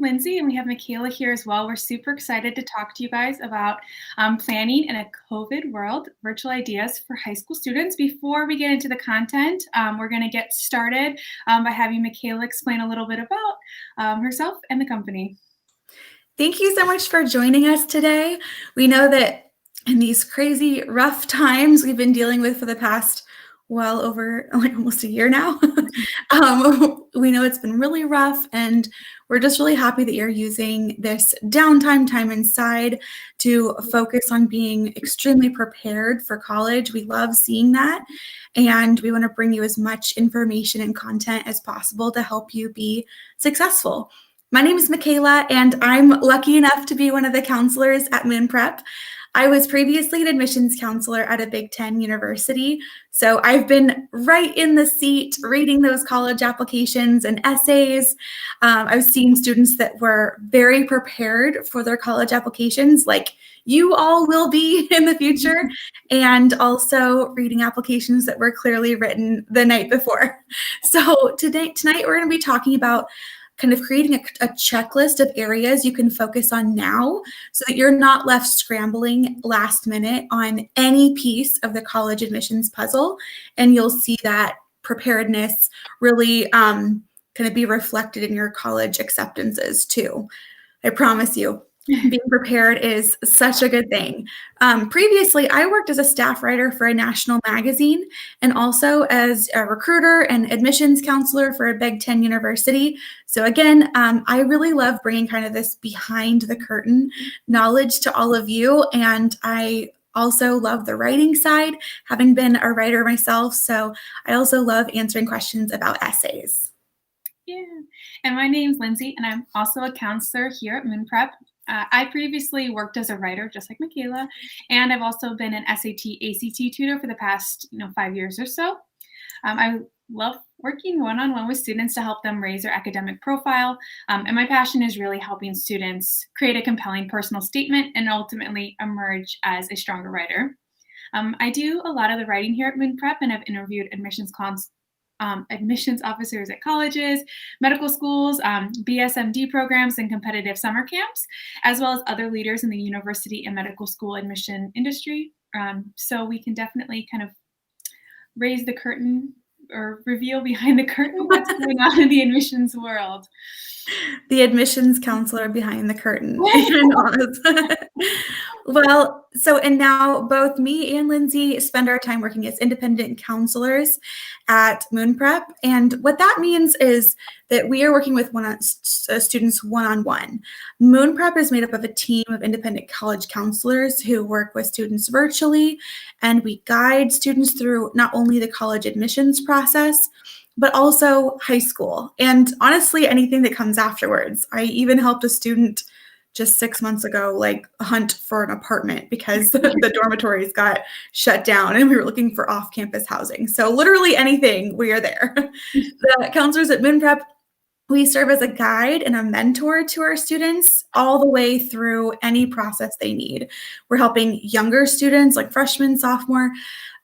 Lindsey, and we have Michaela here as well. We're super excited to talk to you guys about planning in a COVID world, virtual ideas for high school students. Before we get into the content, we're going to get started by having Michaela explain a little bit about herself and the company. Thank you so much for joining us today. We know that in these crazy, rough times we've been dealing with for the past, well, over almost a year now, we know it's been really rough, and we're just really happy that you're using this downtime time inside to focus on being extremely prepared for college. We love seeing that, and we want to bring you as much information and content as possible to help you be successful. My name is Michaela, and I'm lucky enough to be one of the counselors at Moon Prep. I was previously an admissions counselor at a Big Ten university, so I've been right in the seat reading those college applications and essays. I've seen students that were very prepared for their college applications, like you all will be in the future, and also reading applications that were clearly written the night before. So tonight we're going to be talking about kind of creating a checklist of areas you can focus on now so that you're not left scrambling last minute on any piece of the college admissions puzzle. And you'll see that preparedness really kind of be reflected in your college acceptances too. I promise you. Being prepared is such a good thing. Previously, I worked as a staff writer for a national magazine and also as a recruiter and admissions counselor for a Big Ten university. So again, I really love bringing kind of this behind the curtain knowledge to all of you. And I also love the writing side, having been a writer myself. So I also love answering questions about essays. Yeah, and my name's Lindsey, and I'm also a counselor here at Moon Prep. I previously worked as a writer, just like Michaela, and I've also been an SAT, ACT tutor for the past 5 years or so. I love working one-on-one with students to help them raise their academic profile, and my passion is really helping students create a compelling personal statement and ultimately emerge as a stronger writer. I do a lot of the writing here at Moon Prep, and I've interviewed admissions officers at colleges, medical schools, BSMD programs, and competitive summer camps, as well as other leaders in the university and medical school admission industry. So we can definitely kind of raise the curtain or reveal behind the curtain what's going on in the admissions world. The admissions counselor behind the curtain. Well, and now both me and Lindsey spend our time working as independent counselors at Moon Prep. And what that means is that we are working with students one-on-one. Moon Prep is made up of a team of independent college counselors who work with students virtually, and we guide students through not only the college admissions process, but also high school, and honestly, anything that comes afterwards. I even helped a student just 6 months ago, hunt for an apartment because the dormitories got shut down and we were looking for off-campus housing. So literally anything, we are there. The counselors at Moon Prep, we serve as a guide and a mentor to our students all the way through any process they need. We're helping younger students like freshmen, sophomore.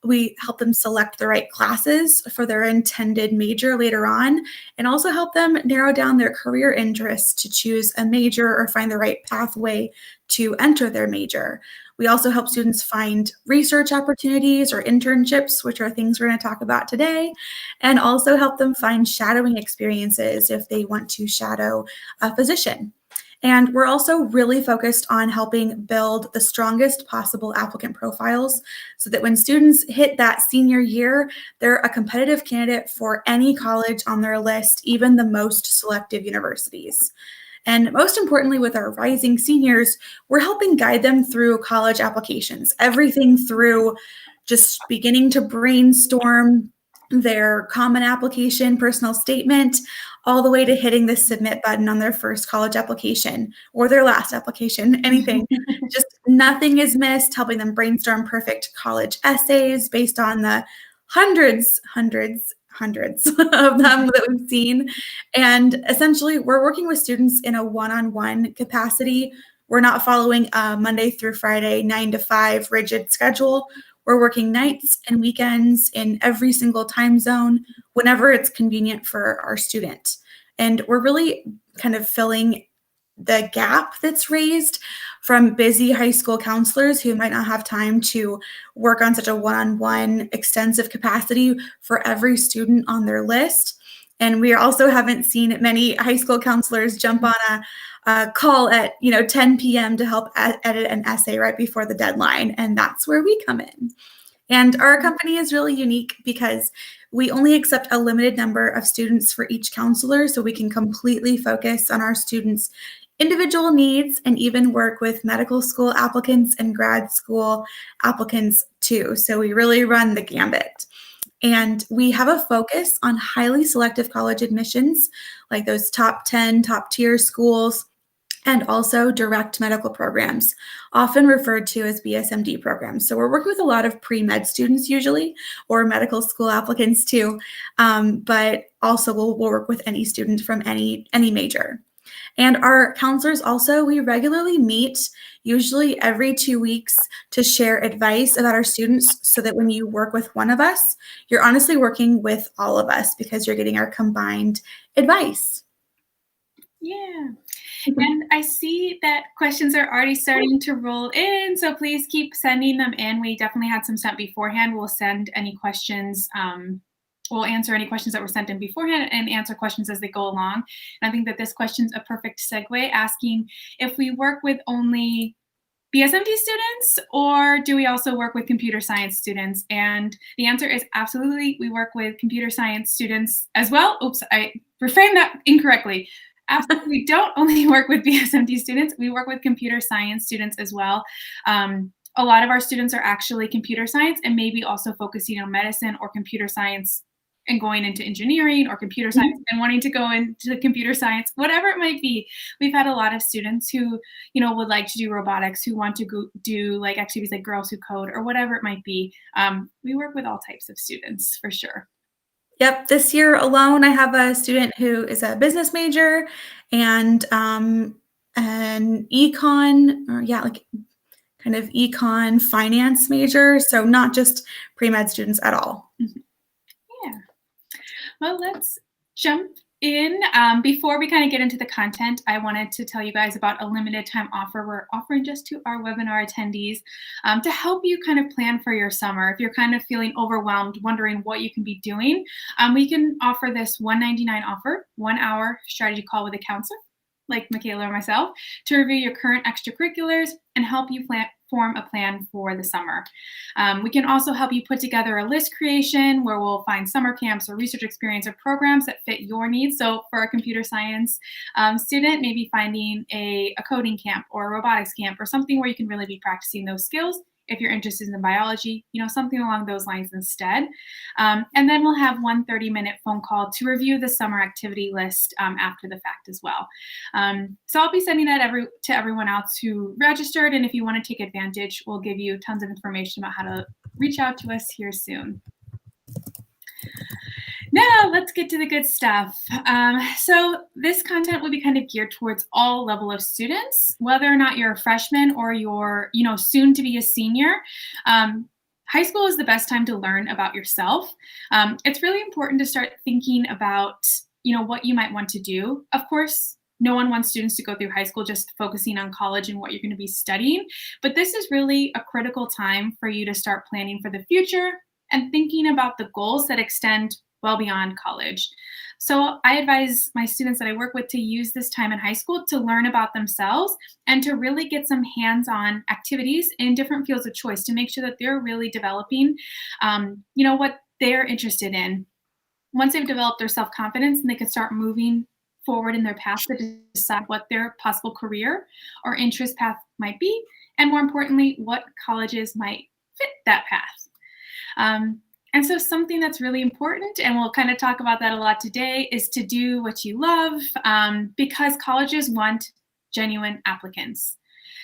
We help them select the right classes for their intended major later on, and also help them narrow down their career interests to choose a major or find the right pathway to enter their major. We also help students find research opportunities or internships, which are things we're going to talk about today, and also help them find shadowing experiences if they want to shadow a physician. And we're also really focused on helping build the strongest possible applicant profiles so that when students hit that senior year, they're a competitive candidate for any college on their list, even the most selective universities. And most importantly, with our rising seniors, we're helping guide them through college applications, everything through just beginning to brainstorm their common application, personal statement, all the way to hitting the submit button on their first college application or their last application, anything. Just nothing is missed, helping them brainstorm perfect college essays based on the hundreds of them that we've seen. And essentially, we're working with students in a one-on-one capacity. We're not following a Monday through Friday, 9 to 5 rigid schedule. We're working nights and weekends in every single time zone whenever it's convenient for our student. And we're really kind of filling the gap that's raised from busy high school counselors who might not have time to work on such a one-on-one extensive capacity for every student on their list. And we also haven't seen many high school counselors jump on a call at 10 p.m. to help edit an essay right before the deadline. And that's where we come in. And our company is really unique because we only accept a limited number of students for each counselor, so we can completely focus on our students' individual needs and even work with medical school applicants and grad school applicants too. So we really run the gambit. And we have a focus on highly selective college admissions, like those top 10, top tier schools, and also direct medical programs, often referred to as BSMD programs. So we're working with a lot of pre-med students usually, or medical school applicants too, but also we'll work with any student from any major. And our counselors also, we regularly meet, usually every 2 weeks, to share advice about our students so that when you work with one of us, you're honestly working with all of us because you're getting our combined advice. Yeah. And I see that questions are already starting to roll in, so please keep sending them in. We definitely had some sent beforehand. We'll send any questions. We'll answer any questions that were sent in beforehand and answer questions as they go along. And I think that this question's a perfect segue, asking if we work with only BSMD students, or do we also work with computer science students? And the answer is absolutely, we work with computer science students as well. Oops, I reframed that incorrectly. Absolutely, we don't only work with BSMD students, we work with computer science students as well. A lot of our students are actually computer science and maybe also focusing on medicine or computer science and going into engineering, or computer science and wanting to go into computer science, whatever it might be. We've had a lot of students who, would like to do robotics, who want to do like activities like Girls Who Code or whatever it might be. We work with all types of students for sure. Yep, this year alone, I have a student who is a business major and an econ, or like kind of econ finance major. So not just pre-med students at all. Yeah. Well, let's jump in. Before we kind of get into the content, I wanted to tell you guys about a limited time offer we're offering just to our webinar attendees to help you kind of plan for your summer. If you're kind of feeling overwhelmed, wondering what you can be doing, we can offer this $199 offer, 1 hour strategy call with a counselor like Michaela or myself to review your current extracurriculars and help you form a plan for the summer. We can also help you put together a list creation where we'll find summer camps or research experience or programs that fit your needs. So for a computer science student, maybe finding a coding camp or a robotics camp or something where you can really be practicing those skills. If you're interested in biology, something along those lines instead. And then we'll have 1 30-minute phone call to review the summer activity list after the fact as well. So I'll be sending that to everyone else who registered. And if you want to take advantage, we'll give you tons of information about how to reach out to us here soon. Now let's get to the good stuff. So this content will be kind of geared towards all level of students, whether or not you're a freshman or you're, soon to be a senior. High school is the best time to learn about yourself. It's really important to start thinking about, what you might want to do. Of course, no one wants students to go through high school just focusing on college and what you're going to be studying. But this is really a critical time for you to start planning for the future and thinking about the goals that extend well beyond college. So I advise my students that I work with to use this time in high school to learn about themselves and to really get some hands-on activities in different fields of choice to make sure that they're really developing, what they're interested in. Once they've developed their self-confidence, and they can start moving forward in their path to decide what their possible career or interest path might be, and more importantly, what colleges might fit that path. And so something that's really important, and we'll kind of talk about that a lot today, is to do what you love, because colleges want genuine applicants.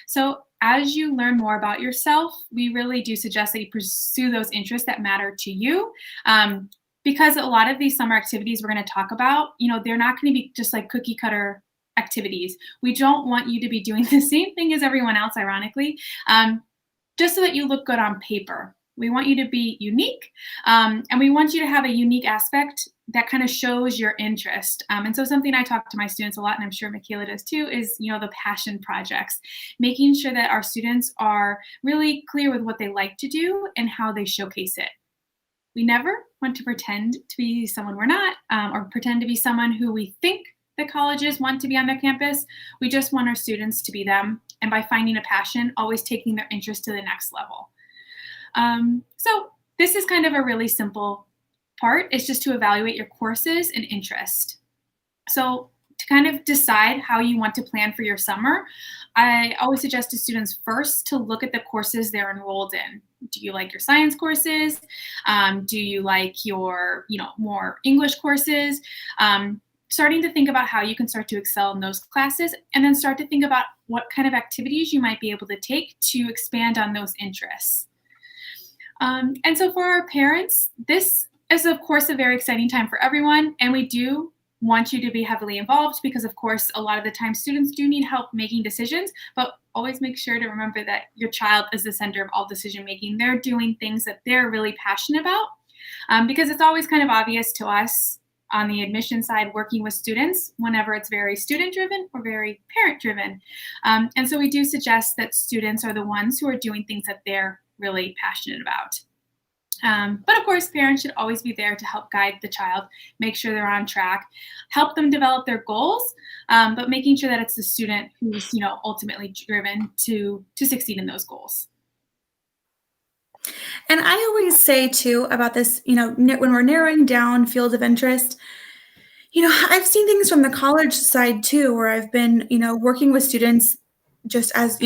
So as you learn more about yourself, we really do suggest that you pursue those interests that matter to you. Because a lot of these summer activities we're going to talk about, they're not going to be just like cookie cutter activities. We don't want you to be doing the same thing as everyone else, ironically, just so that you look good on paper. We want you to be unique, and we want you to have a unique aspect that kind of shows your interest. And so something I talk to my students a lot, and I'm sure Michaela does too, is, the passion projects, making sure that our students are really clear with what they like to do and how they showcase it. We never want to pretend to be someone we're not, or pretend to be someone who we think the colleges want to be on their campus. We just want our students to be them, and by finding a passion, always taking their interest to the next level. So this is kind of a really simple part. It's just to evaluate your courses and interest. So to kind of decide how you want to plan for your summer, I always suggest to students first to look at the courses they're enrolled in. Do you like your science courses? Do you like your, more English courses? Starting to think about how you can start to excel in those classes, and then start to think about what kind of activities you might be able to take to expand on those interests. And so for our parents, this is, of course, a very exciting time for everyone, and we do want you to be heavily involved because, of course, a lot of the time students do need help making decisions, but always make sure to remember that your child is the center of all decision making. They're doing things that they're really passionate about, because it's always kind of obvious to us on the admission side working with students whenever it's very student driven or very parent driven. And so we do suggest that students are the ones who are doing things that they're really passionate about. But of course, parents should always be there to help guide the child, make sure they're on track, help them develop their goals, but making sure that it's the student who's, ultimately driven to succeed in those goals. And I always say too about this, when we're narrowing down field of interest, I've seen things from the college side too, where I've been, working with students just as,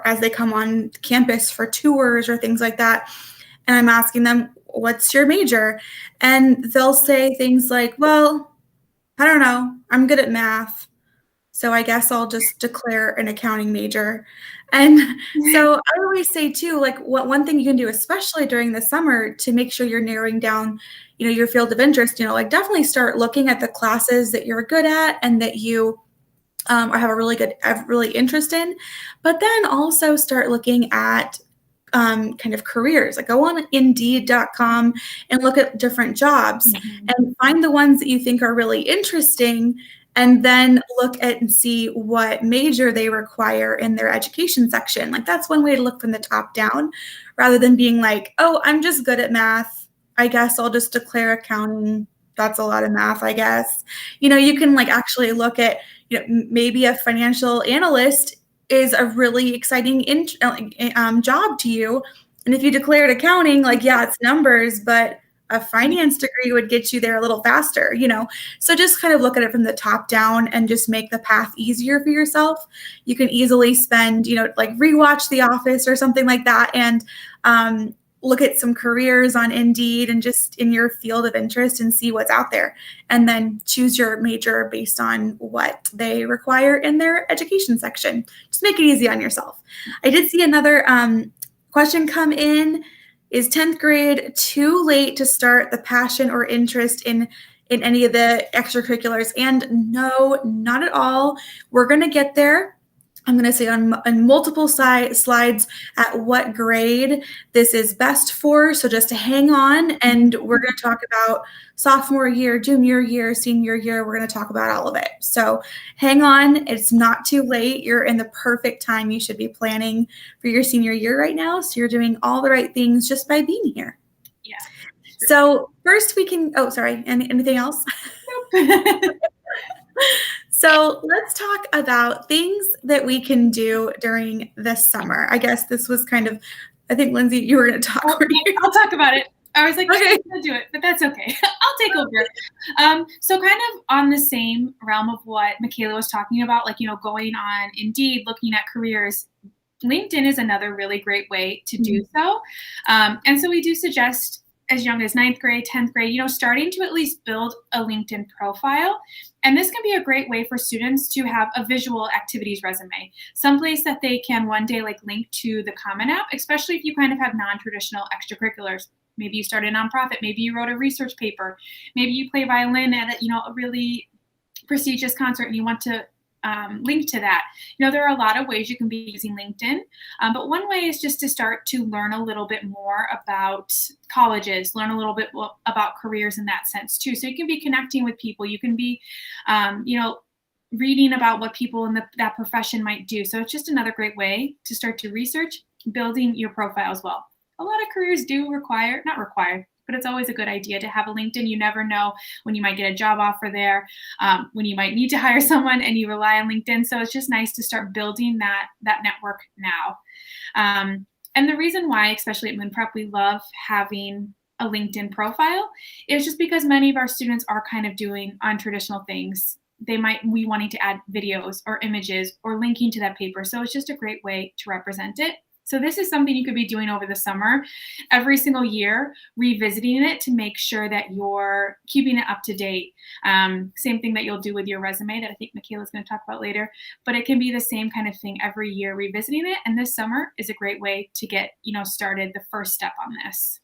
as they come on campus for tours or things like that. And I'm asking them, what's your major? And they'll say things like, well, I don't know, I'm good at math, so I guess I'll just declare an accounting major. And so I always say too, like one thing you can do, especially during the summer, to make sure you're narrowing down, your field of interest, definitely start looking at the classes that you're good at and that you have really interest in, but then also start looking at kind of careers. Like go on Indeed.com and look at different jobs and find the ones that you think are really interesting, and then look at and see what major they require in their education section. Like that's one way to look from the top down, rather than being like, oh, I'm just good at math, I guess I'll just declare accounting. That's a lot of math, I guess. You can actually look at, maybe a financial analyst is a really exciting job to you. And if you declared accounting, yeah, it's numbers, but a finance degree would get you there a little faster, So just kind of look at it from the top down and just make the path easier for yourself. You can easily spend, rewatch The Office or something like that, and look at some careers on Indeed and just in your field of interest and see what's out there. And then choose your major based on what they require in their education section. Just make it easy on yourself. I did see another question come in. Is 10th grade too late to start the passion or interest in any of the extracurriculars? And no, not at all. We're going to get there. I'm going to say on multiple slides at what grade this is best for. So just to hang on, and we're going to talk about sophomore year, junior year, senior year. We're going to talk about all of it. So hang on. It's not too late. You're in the perfect time. You should be planning for your senior year right now. So you're doing all the right things just by being here. Yeah. So first we can, anything else? Nope. So let's talk about things that we can do during the summer. I guess this was kind of, I think, Lindsey, you were going to talk. I'll talk about it. I was like, okay, I'm going to do it, but that's okay. I'll take over. So kind of on the same realm of what Michaela was talking about, going on Indeed, looking at careers, LinkedIn is another really great way to do so. And so we do suggest as young as 9th grade, 10th grade, starting to at least build a LinkedIn profile. And this can be a great way for students to have a visual activities resume, someplace that they can one day link to the Common App, especially if you kind of have non-traditional extracurriculars. Maybe you started a nonprofit, maybe you wrote a research paper, maybe you play violin at a really prestigious concert and you want to link to that. There are a lot of ways you can be using LinkedIn, but one way is just to start to learn a little bit more about colleges, learn a little bit about careers in that sense too. So you can be connecting with people. You can be, reading about what people in that profession might do. So it's just another great way to start to research, building your profile as well. A lot of careers do not require, but it's always a good idea to have a LinkedIn. You never know when you might get a job offer there, when you might need to hire someone and you rely on LinkedIn. So it's just nice to start building that network now. And the reason why, especially at Moon Prep, we love having a LinkedIn profile is just because many of our students are kind of doing untraditional things. They might be wanting to add videos or images or linking to that paper. So it's just a great way to represent it. So this is something you could be doing over the summer, every single year, revisiting it to make sure that you're keeping it up to date. Same thing that you'll do with your resume that I think Michaela is going to talk about later, but it can be the same kind of thing every year, revisiting it. And this summer is a great way to get, started, the first step on this.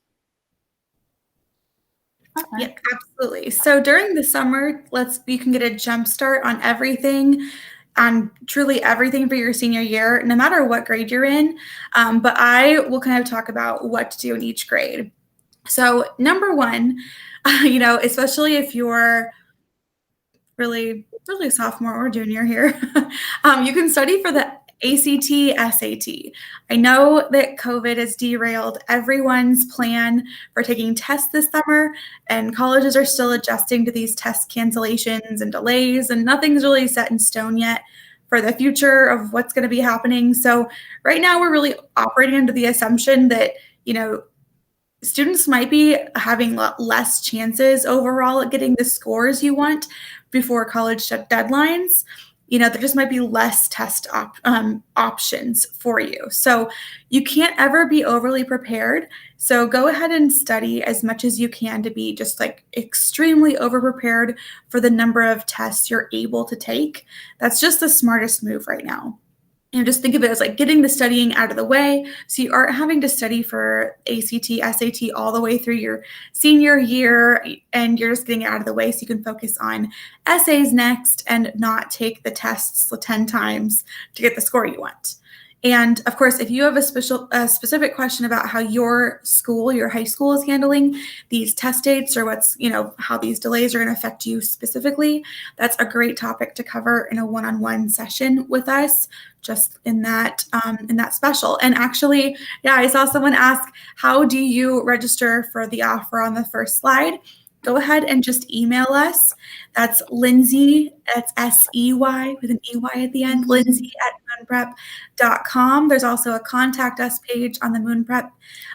Okay. Yeah, absolutely. So during the summer, you can get a jump start on everything, on truly everything for your senior year, no matter what grade you're in. But I will kind of talk about what to do in each grade. So number one, especially if you're really sophomore or junior here, you can study for the ACT, SAT. I know that COVID has derailed everyone's plan for taking tests this summer, and colleges are still adjusting to these test cancellations and delays, and nothing's really set in stone yet for the future of what's going to be happening. So right now we're really operating under the assumption that, students might be having less chances overall at getting the scores you want before college deadlines. There just might be less test options for you. So you can't ever be overly prepared. So go ahead and study as much as you can to be just extremely over-prepared for the number of tests you're able to take. That's just the smartest move right now. Just think of it as getting the studying out of the way. So you aren't having to study for ACT, SAT all the way through your senior year, and you're just getting it out of the way so you can focus on essays next and not take the tests 10 times to get the score you want. And of course, if you have a specific question about how your high school is handling these test dates or how these delays are going to affect you specifically, that's a great topic to cover in a one-on-one session with us, just in that special. And actually, I saw someone ask, how do you register for the offer on the first slide? Go ahead and just email us. That's Lindsey, that's S-E-Y with an E-Y at the end, Lindsey@moonprep.com. There's also a contact us page on the Moonprep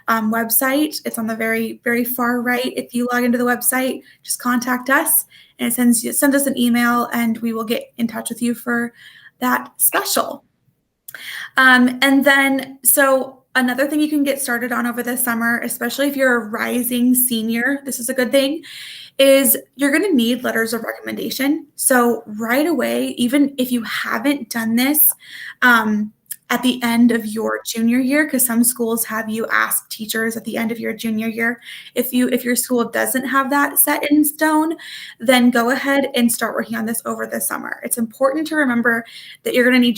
website. It's on the very, very far right. If you log into the website, just contact us and send us an email and we will get in touch with you for that special. And then, another thing you can get started on over the summer, especially if you're a rising senior, this is a good thing, is you're going to need letters of recommendation. So right away, even if you haven't done this at the end of your junior year, because some schools have you ask teachers at the end of your junior year, if your school doesn't have that set in stone, then go ahead and start working on this over the summer. It's important to remember that you're going to need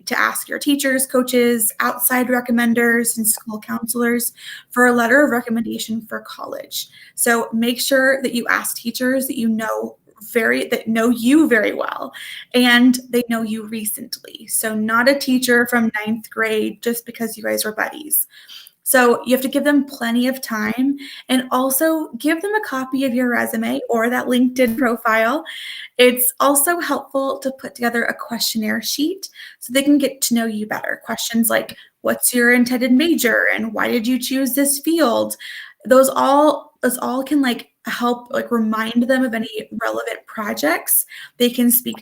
to ask your teachers, coaches, outside recommenders, and school counselors for a letter of recommendation for college. So make sure that you ask teachers that that know you very well and they know you recently. So not a teacher from 9th grade just because you guys were buddies. So you have to give them plenty of time and also give them a copy of your resume or that LinkedIn profile. It's also helpful to put together a questionnaire sheet so they can get to know you better. Questions like, what's your intended major and why did you choose this field? Those all can help remind them of any relevant projects they can speak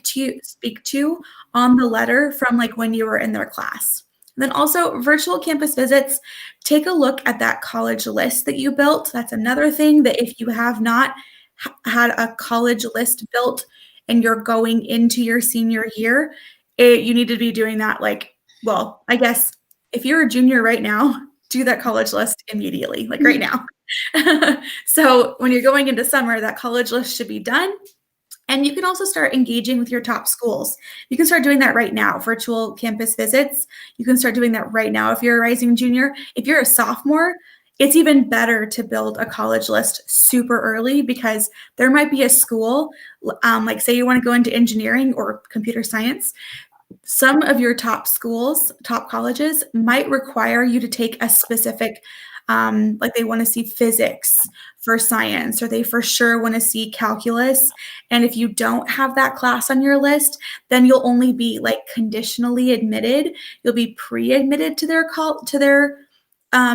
to on the letter from when you were in their class. And then also virtual campus visits, take a look at that college list that you built. That's another thing that if you have not had a college list built and you're going into your senior year, you need to be doing that I guess if you're a junior right now, do that college list immediately, right now. So when you're going into summer, that college list should be done. And you can also start engaging with your top schools. You can start doing that right now, virtual campus visits. You can start doing that right now if you're a rising junior. If you're a sophomore, it's even better to build a college list super early because there might be a school, like say you want to go into engineering or computer science. Some of your top schools, top colleges might require you to take a specific, like they want to see physics for science, or they for sure want to see calculus. And if you don't have that class on your list, then you'll only be like conditionally admitted. You'll be pre-admitted to their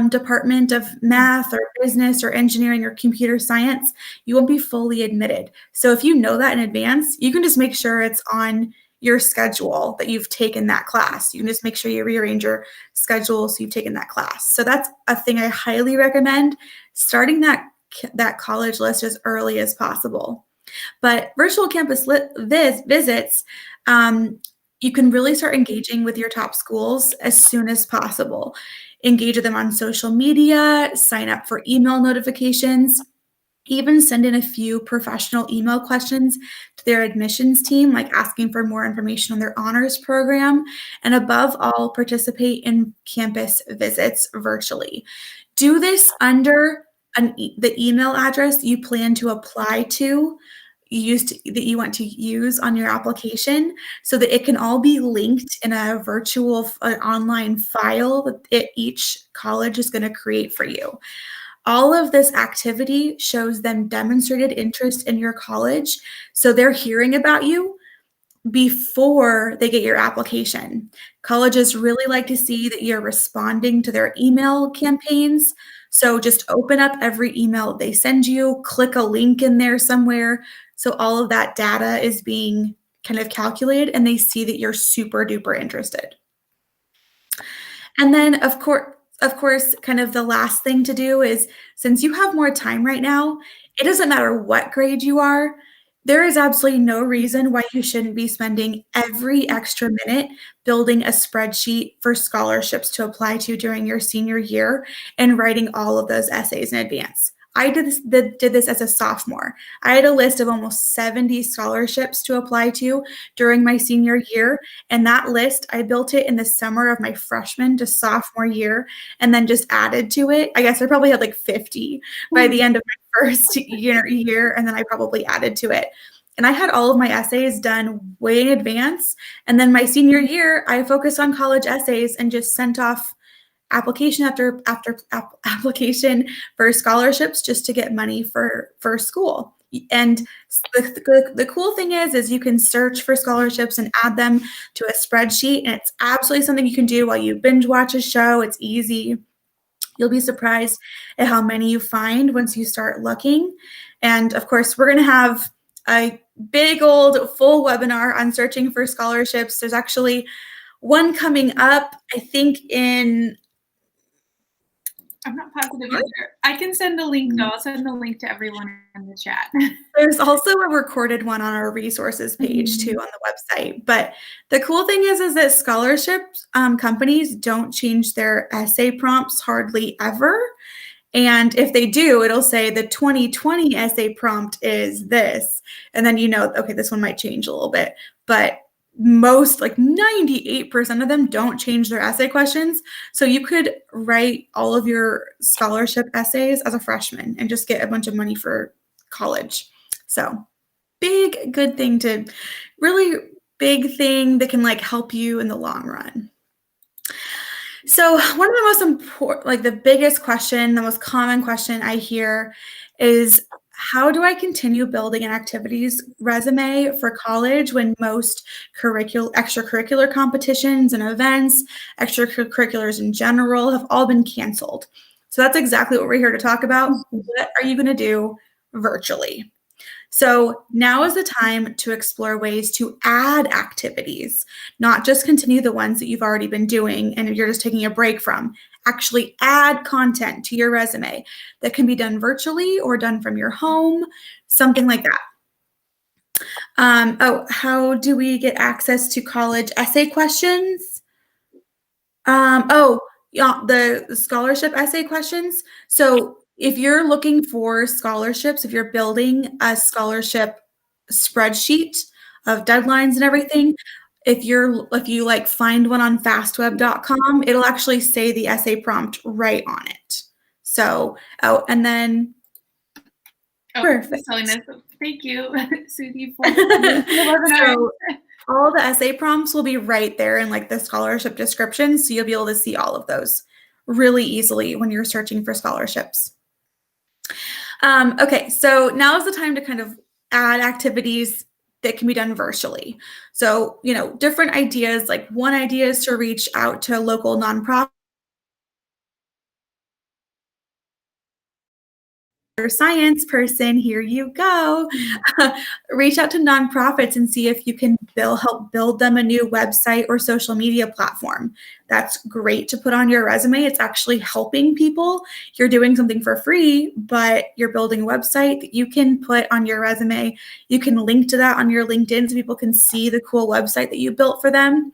department of math or business or engineering or computer science. You won't be fully admitted. So if you know that in advance, you can just make sure it's on your schedule that you've taken that class. You can just make sure you rearrange your schedule so you've taken that class. So that's a thing I highly recommend, starting that college list as early as possible. But virtual campus visits, you can really start engaging with your top schools as soon as possible. Engage with them on social media, sign up for email notifications, even send in a few professional email questions to their admissions team, like asking for more information on their honors program. And above all, participate in campus visits virtually. Do this under the email address you plan to apply to, that you want to use on your application, so that it can all be linked in a virtual online file that each college is going to create for you. All of this activity shows them demonstrated interest in your college, so they're hearing about you before they get your application. Colleges really like to see that you're responding to their email campaigns. So just open up every email they send you, click a link in there somewhere. So all of that data is being kind of calculated and they see that you're super duper interested. And then of course, kind of the last thing to do is, since you have more time right now, it doesn't matter what grade you are. There is absolutely no reason why you shouldn't be spending every extra minute building a spreadsheet for scholarships to apply to during your senior year and writing all of those essays in advance. I did this as a sophomore. I had a list of almost 70 scholarships to apply to during my senior year. And that list, I built it in the summer of my freshman to sophomore year and then just added to it. I guess I probably had like 50 by the end of my first year, and then I probably added to it. And I had all of my essays done way in advance. And then my senior year, I focused on college essays and just sent off application after application for scholarships just to get money for school. And the cool thing is you can search for scholarships and add them to a spreadsheet, and it's absolutely something you can do while you binge watch a show. It's easy. You'll be surprised at how many you find once you start looking. And of course, we're going to have a big old full webinar on searching for scholarships. There's actually one coming up, I think I'm not positive either. I can send the link though. I'll send the link to everyone in the chat. There's also a recorded one on our resources page too on the website. But the cool thing is that scholarship companies don't change their essay prompts hardly ever. And if they do, it'll say the 2020 essay prompt is this. And then okay, this one might change a little bit. But most, like 98% of them, don't change their essay questions. So you could write all of your scholarship essays as a freshman and just get a bunch of money for college. So really big thing that can like help you in the long run. So one of the most important, like the biggest question, the most common question I hear is, how do I continue building an activities resume for college when most extracurricular competitions and events, extracurriculars in general, have all been canceled? So that's exactly what we're here to talk about. What are you going to do virtually? So now is the time to explore ways to add activities, not just continue the ones that you've already been doing and you're just taking a break from. Actually add content to your resume that can be done virtually or done from your home, something like that. How do we get access to college essay questions? Yeah, the scholarship essay questions. So if you're looking for scholarships, if you're building a scholarship spreadsheet of deadlines and everything. If you like find one on fastweb.com, it'll actually say the essay prompt right on it. So, oh, and then perfect. Thank you, Susie, for the webinar. So all the essay prompts will be right there in like the scholarship description. So you'll be able to see all of those really easily when you're searching for scholarships. Okay, so now is the time to kind of add activities that can be done virtually. So, different ideas, like one idea is to reach out to local nonprofits. Science person, here you go. Reach out to nonprofits and see if you can help build them a new website or social media platform. That's great to put on your resume. It's actually helping people. You're doing something for free, but you're building a website that you can put on your resume. You can link to that on your LinkedIn so people can see the cool website that you built for them.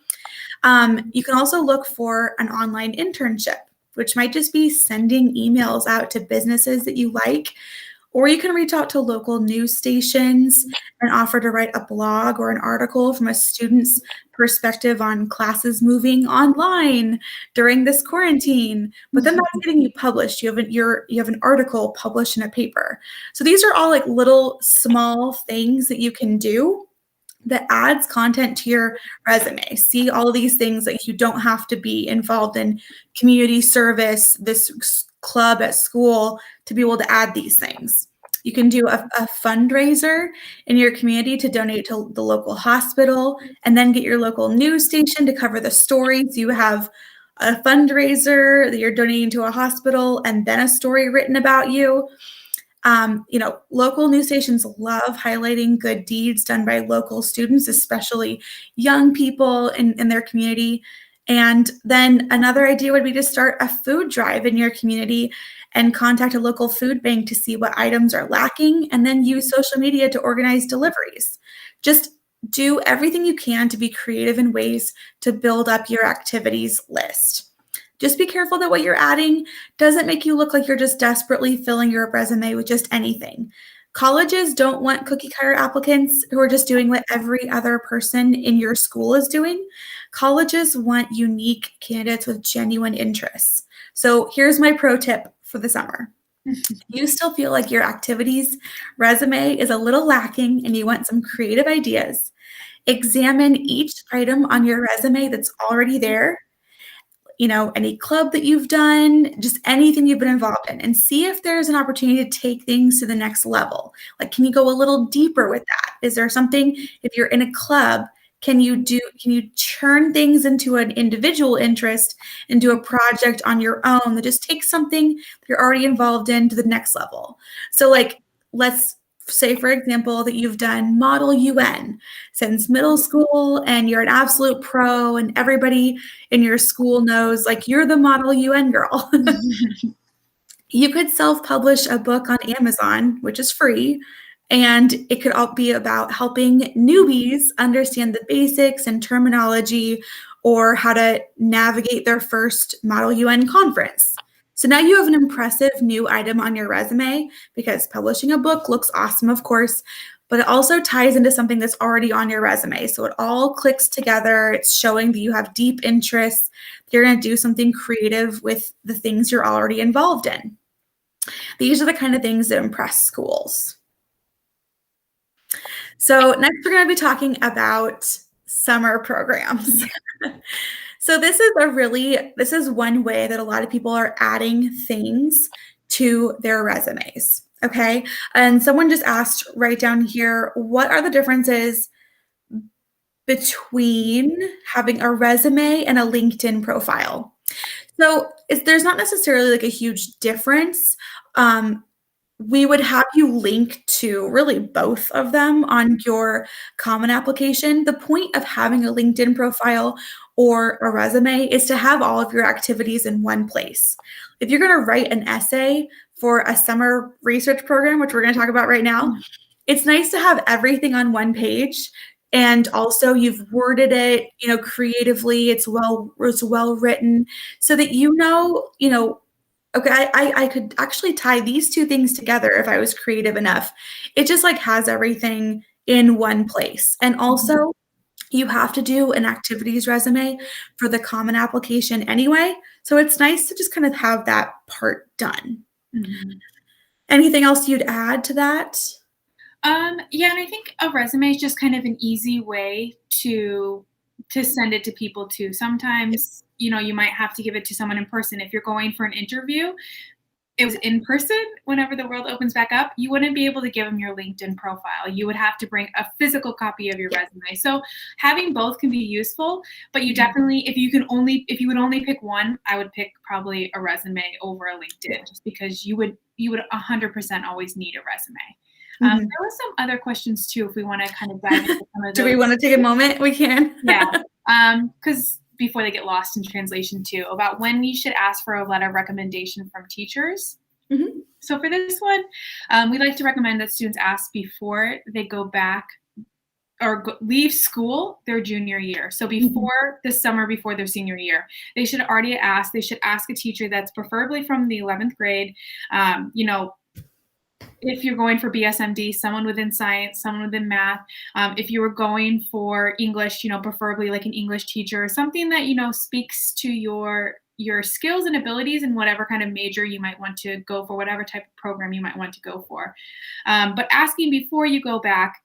You can also look for an online internship, which might just be sending emails out to businesses that you like, or you can reach out to local news stations and offer to write a blog or an article from a student's perspective on classes moving online during this quarantine. But then that's getting you published. You have an article published in a paper. So these are all like little small things that you can do that adds content to your resume. See all of these things that you don't have to be involved in community service, this club at school to be able to add these things. You can do a fundraiser in your community to donate to the local hospital and then get your local news station to cover the stories. You have a fundraiser that you're donating to a hospital and then a story written about you. Local news stations love highlighting good deeds done by local students, especially young people in their community. And then another idea would be to start a food drive in your community and contact a local food bank to see what items are lacking, and then use social media to organize deliveries. Just do everything you can to be creative in ways to build up your activities list. Just be careful that what you're adding doesn't make you look like you're just desperately filling your resume with just anything. Colleges don't want cookie cutter applicants who are just doing what every other person in your school is doing. Colleges want unique candidates with genuine interests. So here's my pro tip for the summer. You still feel like your activities resume is a little lacking and you want some creative ideas. Examine each item on your resume that's already there, any club that you've done, just anything you've been involved in, and see if there's an opportunity to take things to the next level. Like, can you go a little deeper with that? Is there something, if you're in a club, can you turn things into an individual interest and do a project on your own that just takes something that you're already involved in to the next level? So let's say, for example, that you've done Model UN since middle school and you're an absolute pro and everybody in your school knows you're the Model UN girl. You could self-publish a book on Amazon, which is free, and it could all be about helping newbies understand the basics and terminology or how to navigate their first Model UN conference. So now you have an impressive new item on your resume because publishing a book looks awesome, of course, but it also ties into something that's already on your resume. So it all clicks together. It's showing that you have deep interests. You're going to do something creative with the things you're already involved in. These are the kind of things that impress schools. So next we're going to be talking about summer programs. So this is one way that a lot of people are adding things to their resumes, okay? And someone just asked right down here, what are the differences between having a resume and a LinkedIn profile? So there's not necessarily a huge difference. We would have you link to really both of them on your common application. The point of having a LinkedIn profile or a resume is to have all of your activities in one place. If you're going to write an essay for a summer research program, which we're going to talk about right now, it's nice to have everything on one page. And also you've worded it, creatively, it's well written so that okay, I could actually tie these two things together if I was creative enough. It just has everything in one place. And also, you have to do an activities resume for the common application anyway. So it's nice to just kind of have that part done. Mhm. Anything else you'd add to that? Yeah, and I think a resume is just kind of an easy way to send it to people too. Sometimes, you might have to give it to someone in person. If you're going for an interview, it was in person, whenever the world opens back up, you wouldn't be able to give them your LinkedIn profile. You would have to bring a physical copy of your resume. So having both can be useful, but you definitely, if you would only pick one, I would pick probably a resume over a LinkedIn, just because you would 100% always need a resume. There were some other questions too, if we want to kind of dive into some of those. Do we want to take a moment? We can. Yeah, because before they get lost in translation too, about when you should ask for a letter of recommendation from teachers. So for this one, we like to recommend that students ask before they go back or leave school their junior year. So before the summer, before their senior year, they should already ask. They should ask a teacher that's preferably from the 11th grade, if you're going for BSMD, someone within science, someone within math. If you were going for English, preferably like an English teacher, something that, speaks to your skills and abilities in whatever kind of major you might want to go for, whatever type of program you might want to go for. But asking before you go back,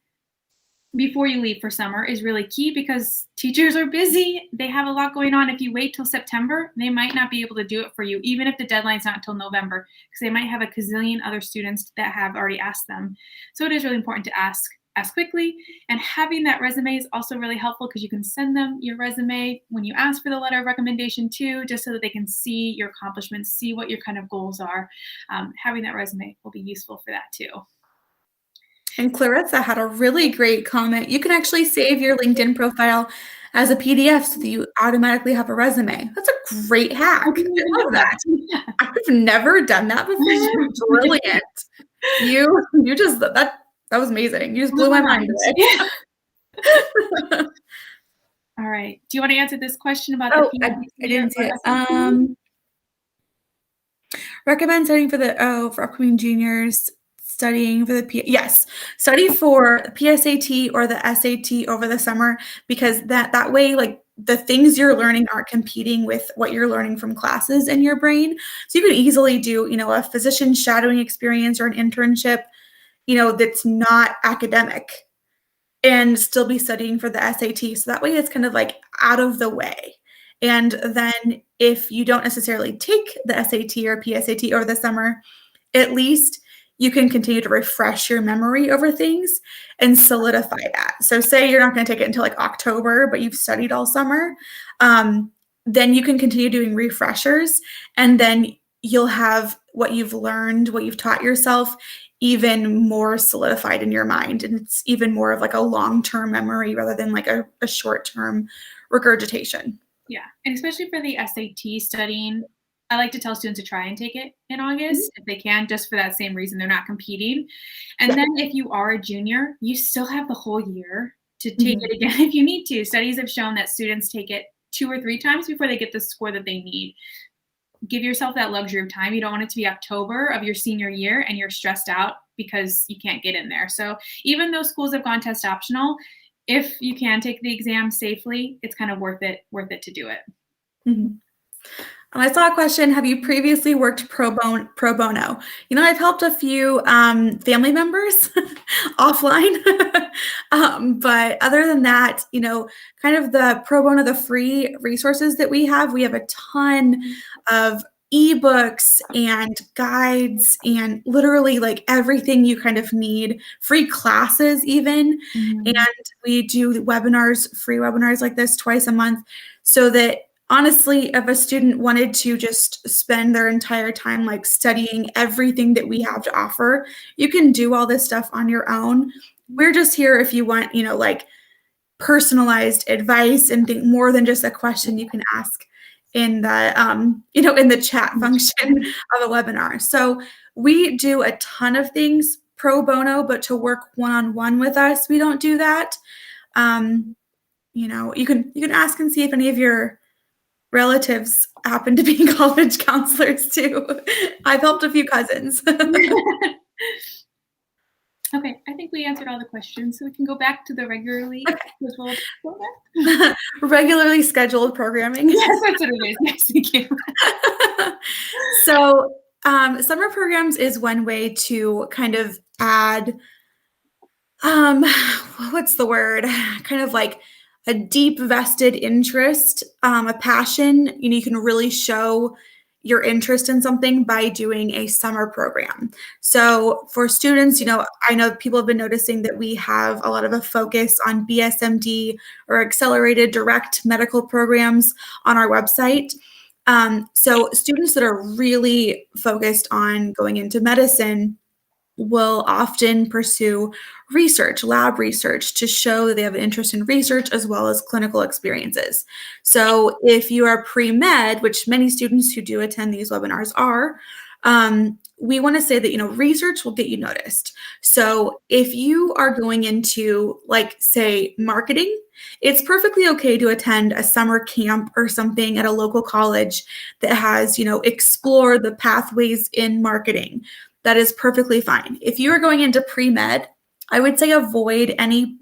before you leave for summer, is really key, because teachers are busy. They have a lot going on. If you wait till September, they might not be able to do it for you, even if the deadline's not until November, because they might have a gazillion other students that have already asked them. So it is really important to ask quickly. And having that resume is also really helpful, because you can send them your resume when you ask for the letter of recommendation too, just so that they can see your accomplishments, see what your kind of goals are. Having that resume will be useful for that too. And Clarissa had a really great comment. You can actually save your LinkedIn profile as a PDF so that you automatically have a resume. That's a great hack. I love that. I've never done that before. Brilliant. You just that was amazing. You just blew my mind away. All right. Do you want to answer this question about the I didn't see it. Recommend studying for upcoming juniors. Studying for yes, study for the PSAT or the SAT over the summer, because that way, like, the things you're learning aren't competing with what you're learning from classes in your brain. So you can easily do, a physician shadowing experience or an internship, that's not academic, and still be studying for the SAT. So that way it's kind of like out of the way. And then if you don't necessarily take the SAT or PSAT over the summer, at least you can continue to refresh your memory over things and solidify that. So say you're not going to take it until like October, but you've studied all summer, then you can continue doing refreshers, and then you'll have what you've learned, what you've taught yourself, even more solidified in your mind. And it's even more of like a long-term memory rather than like a short-term regurgitation. Yeah, and especially for the SAT studying, I like to tell students to try and take it in August if they can, just for that same reason. They're not competing. And then if you are a junior, you still have the whole year to take it again if you need to. Studies have shown that students take it 2 or 3 times before they get the score that they need. Give yourself that luxury of time. You don't want it to be October of your senior year and you're stressed out because you can't get in there. So even though schools have gone test optional, if you can take the exam safely, it's kind of worth it to do it. I saw a question, have you previously worked pro bono? I've helped a few family members offline, but other than that, kind of the pro bono, the free resources that we have a ton of ebooks and guides and literally like everything you kind of need, free classes even. And we do webinars, free webinars like this twice a month, so that honestly, if a student wanted to just spend their entire time like studying everything that we have to offer, you can do all this stuff on your own. We're just here if you want, like personalized advice and think more than just a question you can ask in the, in the chat function of a webinar. So we do a ton of things pro bono, but to work one-on-one with us, we don't do that. You can ask and see if any of your relatives happen to be college counselors too. I've helped a few cousins. Okay, I think we answered all the questions, so we can go back to the regularly scheduled program. Regularly scheduled programming. Yes, that's what it is. Yes, thank you. So, summer programs is one way to kind of add, what's the word? Kind of like a deep vested interest, a passion. You can really show your interest in something by doing a summer program. So for students, I know people have been noticing that we have a lot of a focus on BSMD or accelerated direct medical programs on our website. So students that are really focused on going into medicine will often pursue research, lab research, to show that they have an interest in research as well as clinical experiences. So if you are pre-med, which many students who do attend these webinars are, we want to say that, research will get you noticed. So if you are going into, like, say, marketing, it's perfectly okay to attend a summer camp or something at a local college that has, explore the pathways in marketing. That is perfectly fine. If you are going into pre-med, I would say avoid any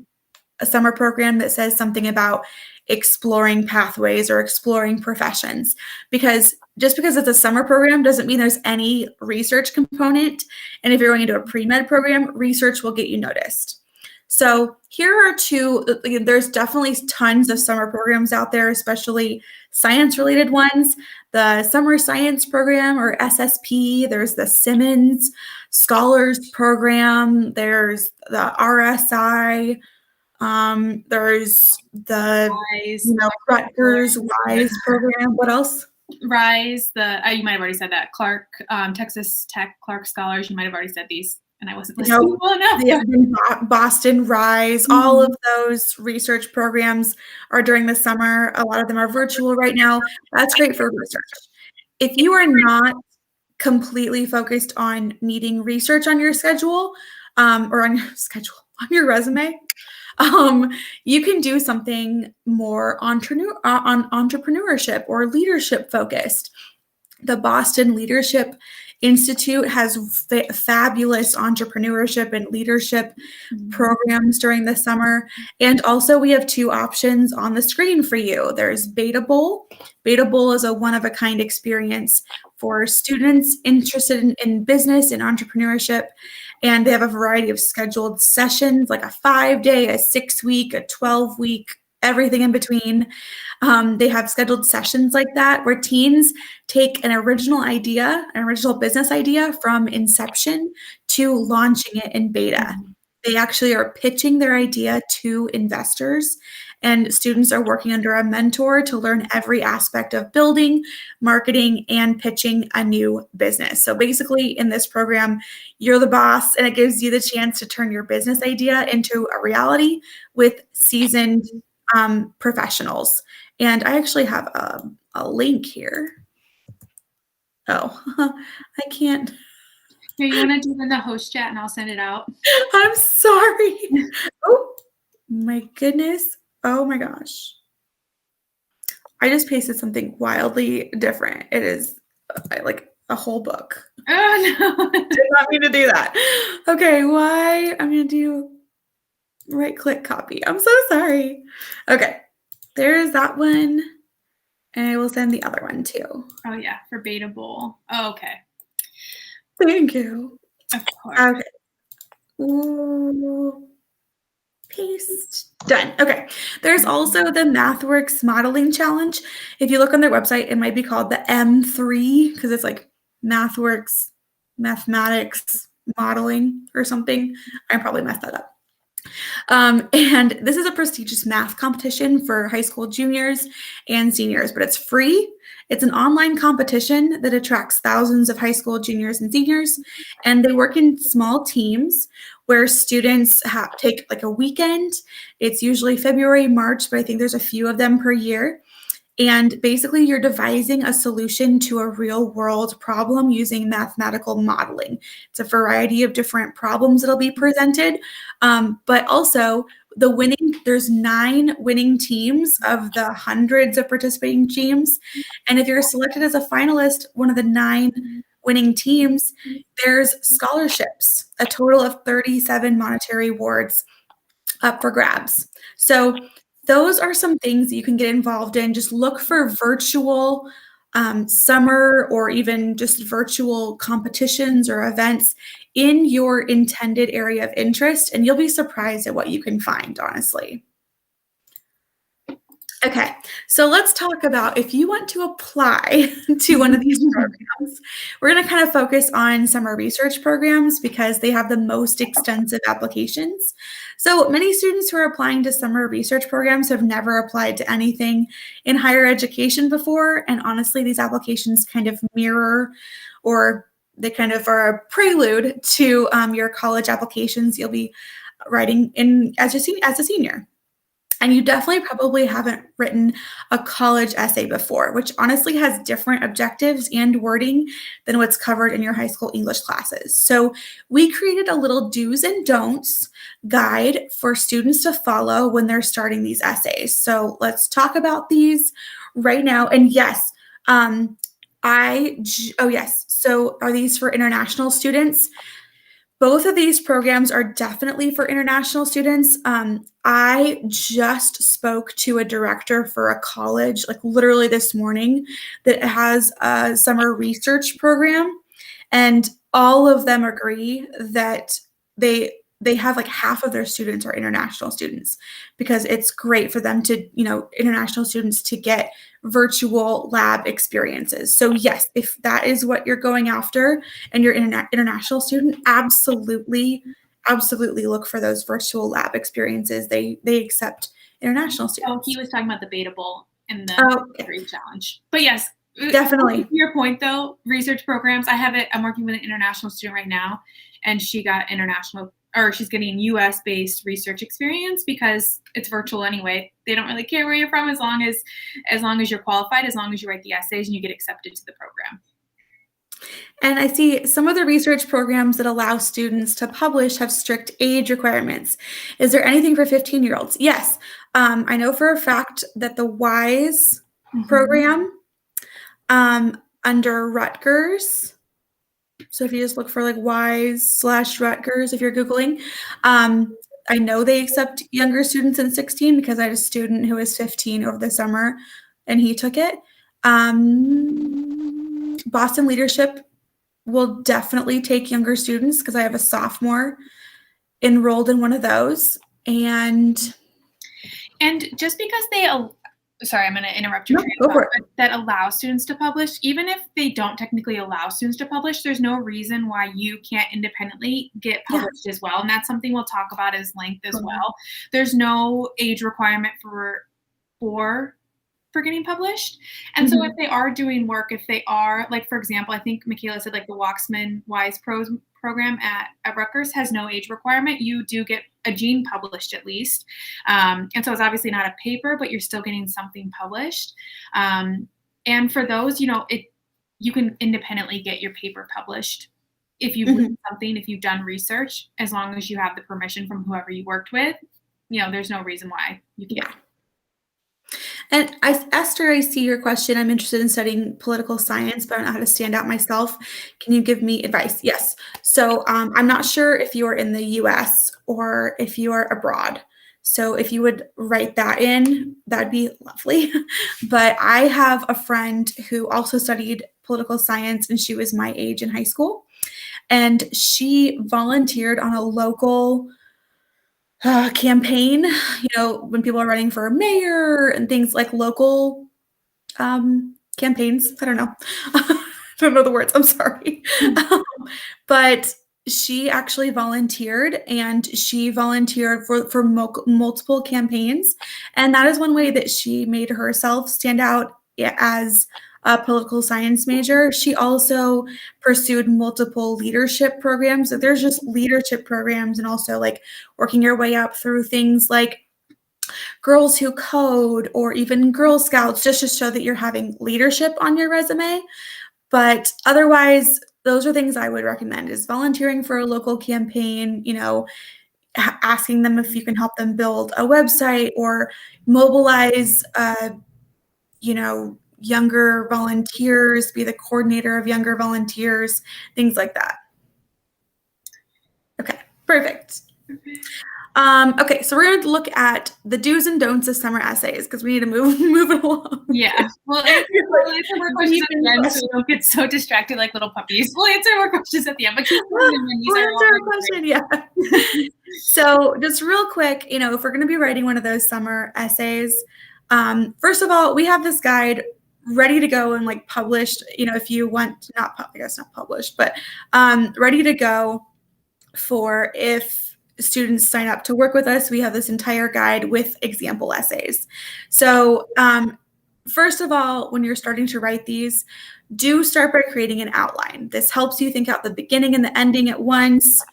summer program that says something about exploring pathways or exploring professions, because just because it's a summer program doesn't mean there's any research component. And if you're going into a pre-med program, research will get you noticed. So here are two. There's definitely tons of summer programs out there, especially science-related ones. The Summer Science Program, or SSP. There's the Simmons Scholars Program. There's the RSI. There's the Rise, Rutgers WISE program. What else? Rise, you might have already said that. Clark, Texas Tech Clark Scholars. You might have already said these, and I wasn't listening well enough. Yeah, Boston Rise. All of those research programs are during the summer. A lot of them are virtual right now. That's great for research. If you are not completely focused on needing research on your schedule, or on your resume, you can do something more on entrepreneurship or leadership focused. The Boston Leadership Institute has fabulous entrepreneurship and leadership programs during the summer. And also we have two options on the screen for you. There's Beta Bowl. Beta Bowl is a one-of-a-kind experience for students interested in business and entrepreneurship. And they have a variety of scheduled sessions, like a 5-day, a 6-week, a 12-week, everything in between. They have scheduled sessions like that where teens take an original business idea from inception to launching it in beta. They actually are pitching their idea to investors, and students are working under a mentor to learn every aspect of building, marketing, and pitching a new business. So basically in this program, you're the boss, and it gives you the chance to turn your business idea into a reality with seasoned professionals. And I actually have a link here. Oh, I can't. Here, you want to do it in the host chat and I'll send it out? I'm sorry. Oh, my goodness. Oh my gosh. I just pasted something wildly different. It is like a whole book. Oh, no. Did not mean to do that. Okay, why? I'm going to do right-click copy. I'm so sorry. Okay, there's that one. And I will send the other one too. Oh, yeah, for Beta Bowl. Oh, okay. Thank you. Of course. Okay. Ooh. Paste. Done. Okay. There's also the MathWorks Modeling Challenge. If you look on their website, it might be called the M3 because it's like MathWorks Mathematics Modeling or something. I probably messed that up. And this is a prestigious math competition for high school juniors and seniors, but it's free. It's an online competition that attracts thousands of high school juniors and seniors, and they work in small teams where students take like a weekend. It's usually February, March, but I think there's a few of them per year. And basically, you're devising a solution to a real-world problem using mathematical modeling. It's a variety of different problems that'll be presented, but also there's 9 winning teams of the hundreds of participating teams. And if you're selected as a finalist, one of the 9 winning teams, there's scholarships, a total of 37 monetary awards up for grabs. So those are some things that you can get involved in. Just look for virtual summer or even just virtual competitions or events in your intended area of interest, and you'll be surprised at what you can find, honestly. Okay, so let's talk about if you want to apply to one of these programs. We're going to kind of focus on summer research programs because they have the most extensive applications. So many students who are applying to summer research programs have never applied to anything in higher education before. And honestly, these applications kind of mirror, or they kind of are a prelude to your college applications you'll be writing in as a senior. And you definitely probably haven't written a college essay before, which honestly has different objectives and wording than what's covered in your high school English classes. So we created a little do's and don'ts guide for students to follow when they're starting these essays. So let's talk about these right now. And yes, so are these for international students? Both of these programs are definitely for international students. I just spoke to a director for a college, like literally this morning, that has a summer research program, and all of them agree that they have like half of their students are international students because it's great for them to, international students to get virtual lab experiences. So yes, if that is what you're going after and you're an international student, absolutely look for those virtual lab experiences. They accept international students. Oh, he was talking about the Beta Bowl and the Great Challenge. But yes, definitely. To your point though, research programs, I'm working with an international student right now, and she got she's getting US based research experience because it's virtual anyway. They don't really care where you're from as long as you're qualified, as long as you write the essays and you get accepted to the program. And I see some of the research programs that allow students to publish have strict age requirements. Is there anything for 15-year-olds? Yes. I know for a fact that the WISE program under Rutgers, so if you just look for like WISE/Rutgers, if you're Googling, I know they accept younger students than 16 because I had a student who was 15 over the summer and he took it. Boston Leadership will definitely take younger students because I have a sophomore enrolled in one of those. And just because sorry, I'm going to interrupt you. That allows students to publish, even if they don't technically allow students to publish, there's no reason why you can't independently get published as well. And that's something we'll talk about as length as well. There's no age requirement for getting published. And so if they are doing work, if they are, like, for example, I think Michaela said like the Waxman WISE program at Rutgers has no age requirement. You do get a gene published at least. And so it's obviously not a paper, but you're still getting something published. And for those, you can independently get your paper published if you've written something, if you've done research, as long as you have the permission from whoever you worked with. There's no reason why you can't. And Esther, I see your question. I'm interested in studying political science, but I don't know how to stand out myself. Can you give me advice? Yes. So I'm not sure if you are in the US or if you are abroad. So if you would write that in, that'd be lovely. But I have a friend who also studied political science, and she was my age in high school. And she volunteered on a local campaign, when people are running for mayor and things like local campaigns. I don't know. I don't know the words. I'm sorry. But she actually volunteered, and she volunteered for multiple campaigns. And that is one way that she made herself stand out as a political science major. She also pursued multiple leadership programs. So there's just leadership programs, and also like working your way up through things like Girls Who Code or even Girl Scouts, just to show that you're having leadership on your resume. But otherwise, those are things I would recommend, is volunteering for a local campaign, asking them if you can help them build a website or mobilize, younger volunteers, be the coordinator of younger volunteers, things like that. Okay, perfect. Okay, so we're going to look at the do's and don'ts of summer essays because we need to move it along. Yeah, we'll answer more questions at the end so we don't get so distracted like little puppies. We'll answer more questions at the end, but keep going. We'll answer a question, yeah. So just real quick, you know, if we're going to be writing one of those summer essays, first of all, we have this guide ready to go and like published, you know, if you want, I guess not published, but ready to go for if students sign up to work with us. We have this entire guide with example essays. So first of all, when you're starting to write these, do start by creating an outline. This helps you think out the beginning and the ending at once.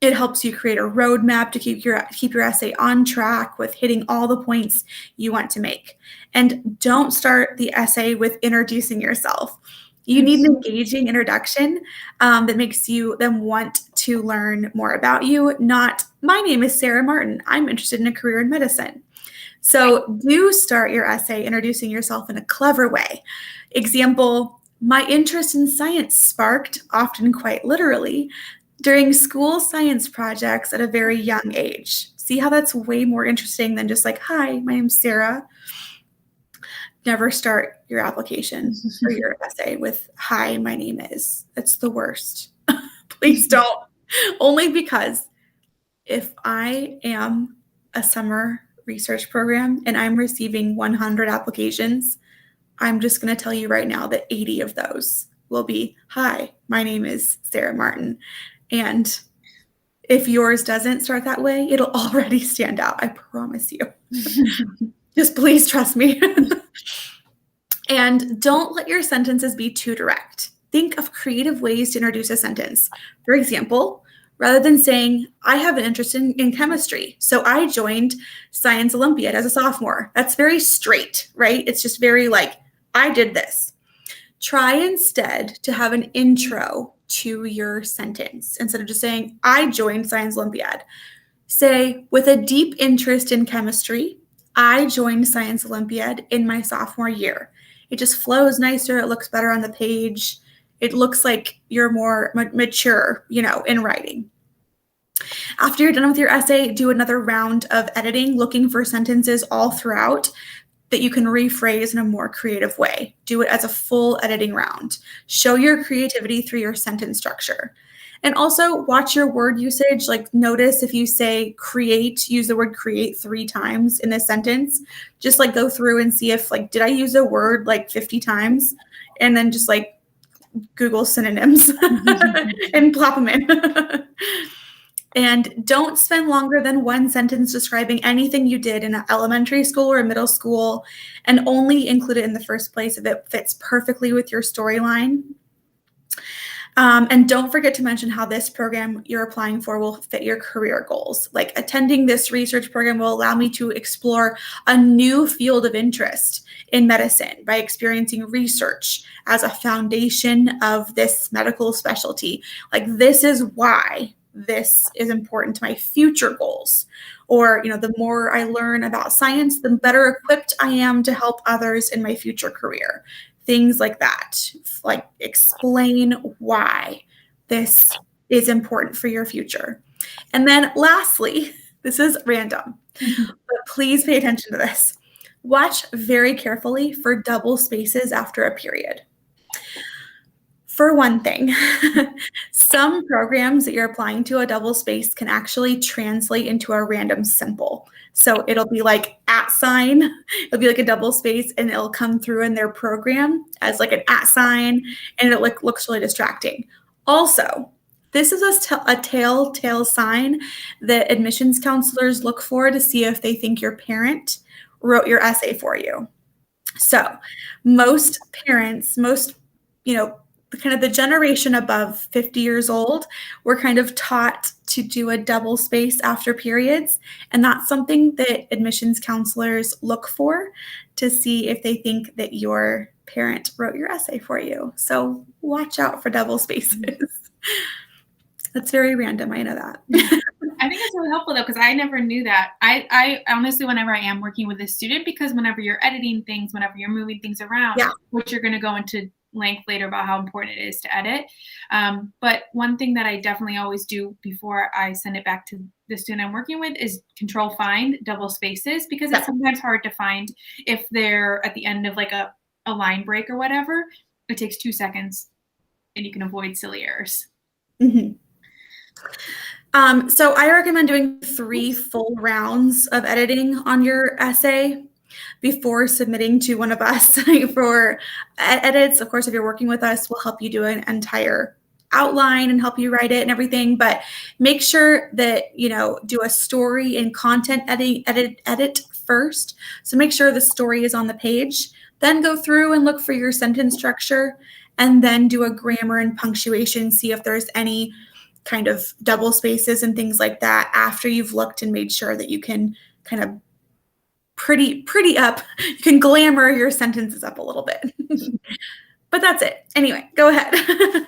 It helps you create a roadmap to keep your essay on track with hitting all the points you want to make. And don't start the essay with introducing yourself. You need an engaging introduction that makes them want to learn more about you, not, my name is Sarah Martin. I'm interested in a career in medicine. So do start your essay introducing yourself in a clever way. Example, my interest in science sparked, often quite literally, during school science projects at a very young age. See how that's way more interesting than just like, hi, my name's Sarah. Never start your application or your essay with, hi, my name is. It's the worst. Please don't. Only because if I am a summer research program and I'm receiving 100 applications, I'm just going to tell you right now that 80 of those will be, hi, my name is Sarah Martin. And if yours doesn't start that way, it'll already stand out. I promise you. Just please trust me. And don't let your sentences be too direct. Think of creative ways to introduce a sentence. For example, rather than saying, I have an interest in chemistry, so I joined Science Olympiad as a sophomore. That's very straight, right? It's just very like, I did this. Try instead to have an intro to your sentence. Instead of just saying, I joined Science Olympiad, say, with a deep interest in chemistry, I joined Science Olympiad in my sophomore year. It just flows nicer. It looks better on the page. It looks like you're more mature, you know, in writing. After you're done with your essay, do another round of editing, looking for sentences all throughout that you can rephrase in a more creative way. Do it as a full editing round. Show your creativity through your sentence structure. And also watch your word usage. Like notice if you say create, use the word create 3 times in this sentence. Just like go through and see if like, did I use a word like 50 times? And then just like Google synonyms and plop them in. And don't spend longer than 1 sentence describing anything you did in an elementary school or middle school, and only include it in the first place if it fits perfectly with your storyline. And don't forget to mention how this program you're applying for will fit your career goals. Like attending this research program will allow me to explore a new field of interest in medicine by experiencing research as a foundation of this medical specialty. Like this is why this is important to my future goals. Or, you know, the more I learn about science, the better equipped I am to help others in my future career. Things like that, like explain why this is important for your future. And then lastly, this is random, but please pay attention to this. Watch very carefully for double spaces after a period. For one thing, some programs that you're applying to a double space can actually translate into a random symbol. So it'll be like @ sign, it'll be like a double space, and it'll come through in their program as like an @ sign, and it looks really distracting. Also, this is a telltale sign that admissions counselors look for to see if they think your parent wrote your essay for you. So most parents, you know, kind of the generation above 50 years old, we're kind of taught to do a double space after periods. And that's something that admissions counselors look for to see if they think that your parent wrote your essay for you. So watch out for double spaces. That's very random. I know that. I think it's really helpful though, because I never knew that. I honestly, whenever I am working with a student, because whenever you're editing things, whenever you're moving things around, Yeah. which you're going to go into length later about how important it is to edit. But one thing that I definitely always do before I send it back to the student I'm working with is control find double spaces, because it's Yeah. sometimes hard to find if they're at the end of like a line break or whatever. It takes 2 seconds and you can avoid silly errors. Mhm. So I recommend doing 3 full rounds of editing on your essay before submitting to one of us for edits. Of course, if you're working with us, we'll help you do an entire outline and help you write it and everything. But make sure that, do a story and content edit first. So make sure the story is on the page. Then go through and look for your sentence structure, and then do a grammar and punctuation, see if there's any kind of double spaces and things like that after you've looked and made sure that you can kind of pretty up, you can glamour your sentences up a little bit. But that's it. Anyway, go ahead.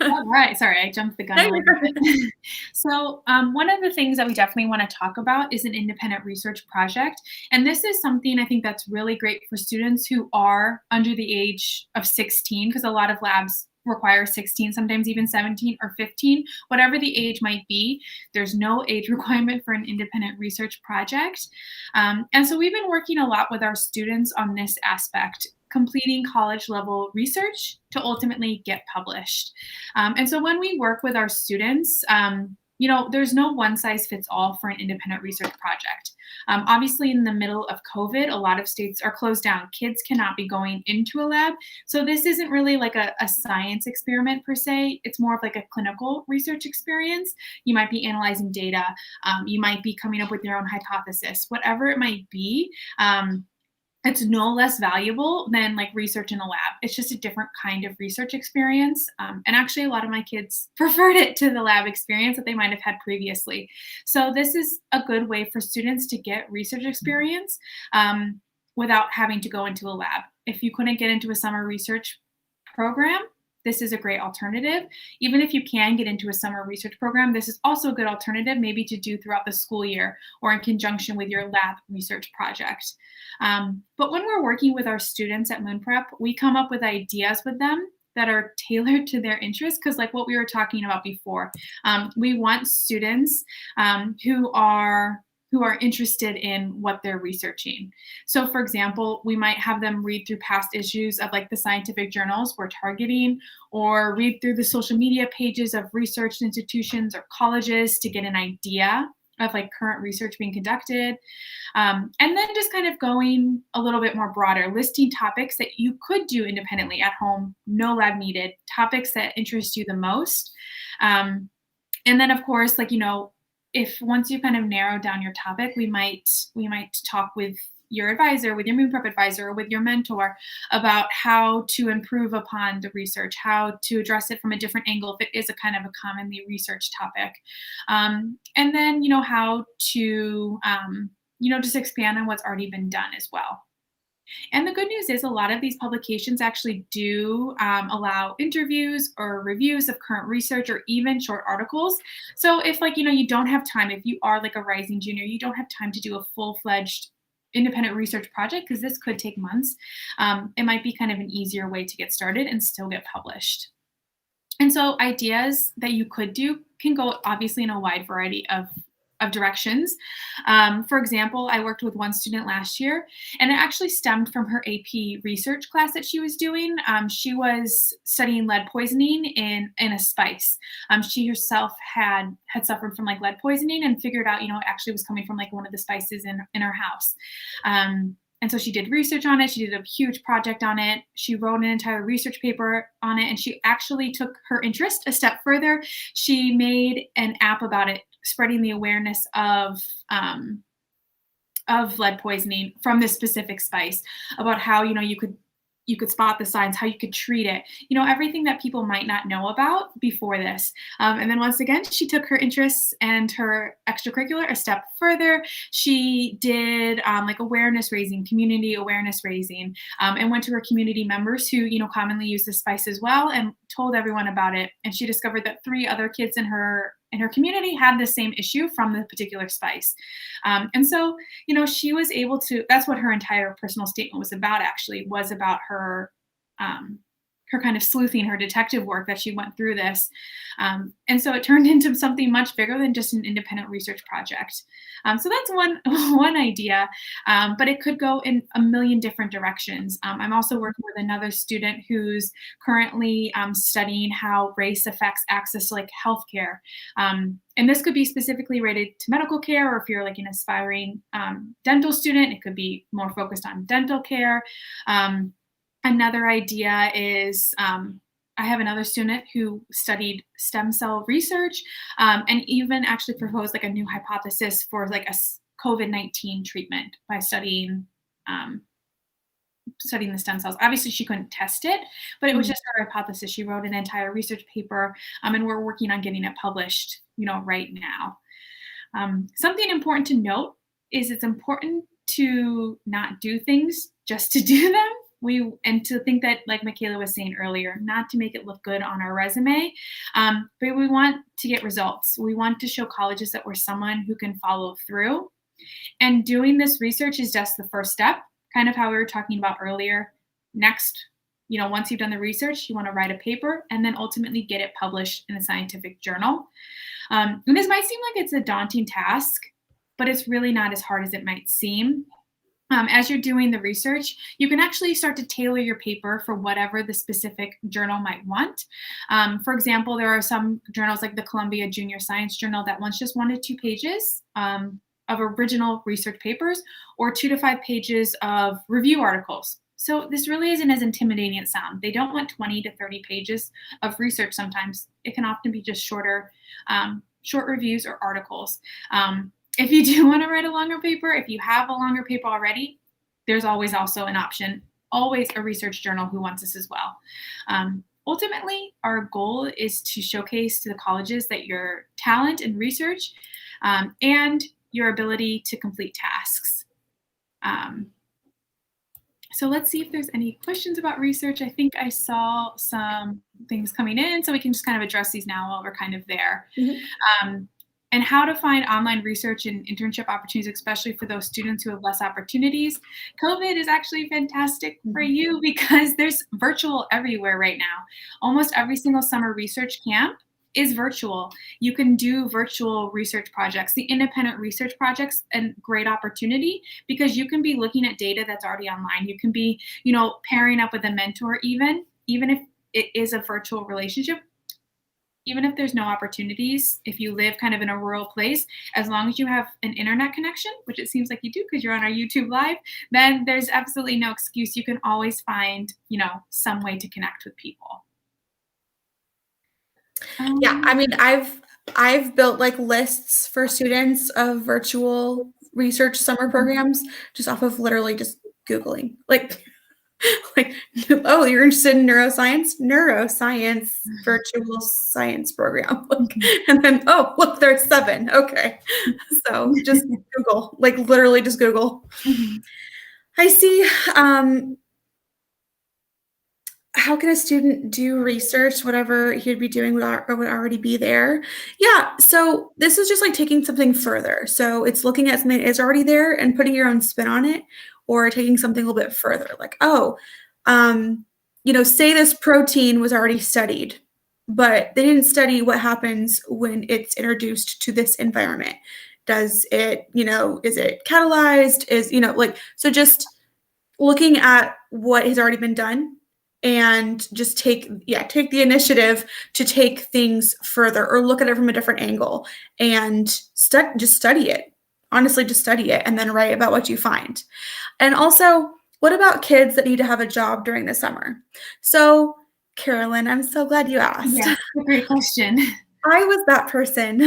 All right. Sorry, I jumped the gun a little bit. So one of the things that we definitely want to talk about is an independent research project. And this is something I think that's really great for students who are under the age of 16, because a lot of labs require 16, sometimes even 17 or 15, whatever the age might be. There's no age requirement for an independent research project. And so we've been working a lot with our students on this aspect, completing college level research to ultimately get published. And so when we work with our students, there's no one size fits all for an independent research project. Obviously, in the middle of COVID, a lot of states are closed down. Kids cannot be going into a lab. So this isn't really like a science experiment per se. It's more of like a clinical research experience. You might be analyzing data. You might be coming up with your own hypothesis, whatever it might be. It's no less valuable than like research in a lab. It's just a different kind of research experience. And actually, a lot of my kids preferred it to the lab experience that they might have had previously. So this is a good way for students to get research experience without having to go into a lab. If you couldn't get into a summer research program, this is a great alternative. Even if you can get into a summer research program, this is also a good alternative maybe to do throughout the school year or in conjunction with your lab research project. But when we're working with our students at Moon Prep, we come up with ideas with them that are tailored to their interests, because like what we were talking about before, we want students who are interested in what they're researching. So for example, we might have them read through past issues of like the scientific journals we're targeting, or read through the social media pages of research institutions or colleges to get an idea of like current research being conducted. And then just kind of going a little bit more broader, listing topics that you could do independently at home, no lab needed, topics that interest you the most. And then of course, like, if once you kind of narrow down your topic, we might talk with your advisor, with your Moon Prep advisor, or with your mentor about how to improve upon the research, how to address it from a different angle if it is a kind of a commonly researched topic. And then, how to, just expand on what's already been done as well. And the good news is a lot of these publications actually do allow interviews or reviews of current research or even short articles. So if you don't have time, if you are like a rising junior, you don't have time to do a full-fledged independent research project, because this could take months, it might be kind of an easier way to get started and still get published. And so ideas that you could do can go obviously in a wide variety of directions. For example, I worked with one student last year, and it actually stemmed from her AP research class that she was doing. She was studying lead poisoning in a spice. She herself had suffered from like lead poisoning and figured out, it actually was coming from like one of the spices in her house. And so she did research on it. She did a huge project on it. She wrote an entire research paper on it, and she actually took her interest a step further. She made an app about it, spreading the awareness of lead poisoning from this specific spice, about how you could spot the signs, how you could treat it, everything that people might not know about before this. And then once again, she took her interests and her extracurricular a step further. She did like awareness raising, community awareness raising, and went to her community members who, commonly use this spice as well, and told everyone about it. And she discovered that 3 other kids in her in her community had the same issue from the particular spice. And so, she was able to, that's what her entire personal statement was about, actually, was about her kind of sleuthing, her detective work that she went through this. And so it turned into something much bigger than just an independent research project. So that's one idea, but it could go in a million different directions. I'm also working with another student who's currently studying how race affects access to like healthcare. And this could be specifically related to medical care, or if you're like an aspiring dental student, it could be more focused on dental care. Another idea is I have another student who studied stem cell research and even actually proposed like a new hypothesis for like a COVID-19 treatment by studying the stem cells. Obviously, she couldn't test it, but it was just her hypothesis. She wrote an entire research paper, and we're working on getting it published, right now. Something important to note is it's important to not do things just to do them. And to think that, like Michaela was saying earlier, not to make it look good on our resume, but we want to get results. We want to show colleges that we're someone who can follow through. And doing this research is just the first step, kind of how we were talking about earlier. Next, once you've done the research, you want to write a paper and then ultimately get it published in a scientific journal. And this might seem like it's a daunting task, but it's really not as hard as it might seem. As you're doing the research, you can actually start to tailor your paper for whatever the specific journal might want. For example, there are some journals like the Columbia Junior Science Journal that wants just 1 to 2 pages of original research papers, or 2 to 5 pages of review articles. So this really isn't as intimidating as it sounds. They don't want 20 to 30 pages of research sometimes. It can often be just short reviews or articles. If you do want to write a longer paper, if you have a longer paper already, there's always also an option, always a research journal who wants this as well. Ultimately, our goal is to showcase to the colleges that your talent in research and your ability to complete tasks. So let's see if there's any questions about research. I think I saw some things coming in, so we can just kind of address these now while we're kind of there. And how to find online research and internship opportunities, especially for those students who have less opportunities. COVID is actually fantastic for you because there's virtual everywhere right now. Almost every single summer research camp is virtual. You can do virtual research projects. The independent research projects, a great opportunity because you can be looking at data that's already online. You can be, pairing up with a mentor even if it is a virtual relationship. Even if there's no opportunities, if you live kind of in a rural place, as long as you have an internet connection, which it seems like you do because you're on our YouTube Live, then there's absolutely no excuse. You can always find, some way to connect with people. Yeah, I've built like lists for students of virtual research summer programs just off of literally just Googling. Like, oh, you're interested in neuroscience virtual science program. And then, oh, look, there's 7. Okay. So just Google, like literally just Google. I see. How can a student do research? Whatever he'd be doing would already be there. Yeah. So this is just like taking something further. So it's looking at something that's already there and putting your own spin on it, or taking something a little bit further. Like, say this protein was already studied, but they didn't study what happens when it's introduced to this environment. Does it, is it catalyzed? So just looking at what has already been done and just take the initiative to take things further or look at it from a different angle and just study it. Honestly, just study it and then write about what you find. And also, what about kids that need to have a job during the summer? So, Carolyn, I'm so glad you asked. Yeah, great question. I was that person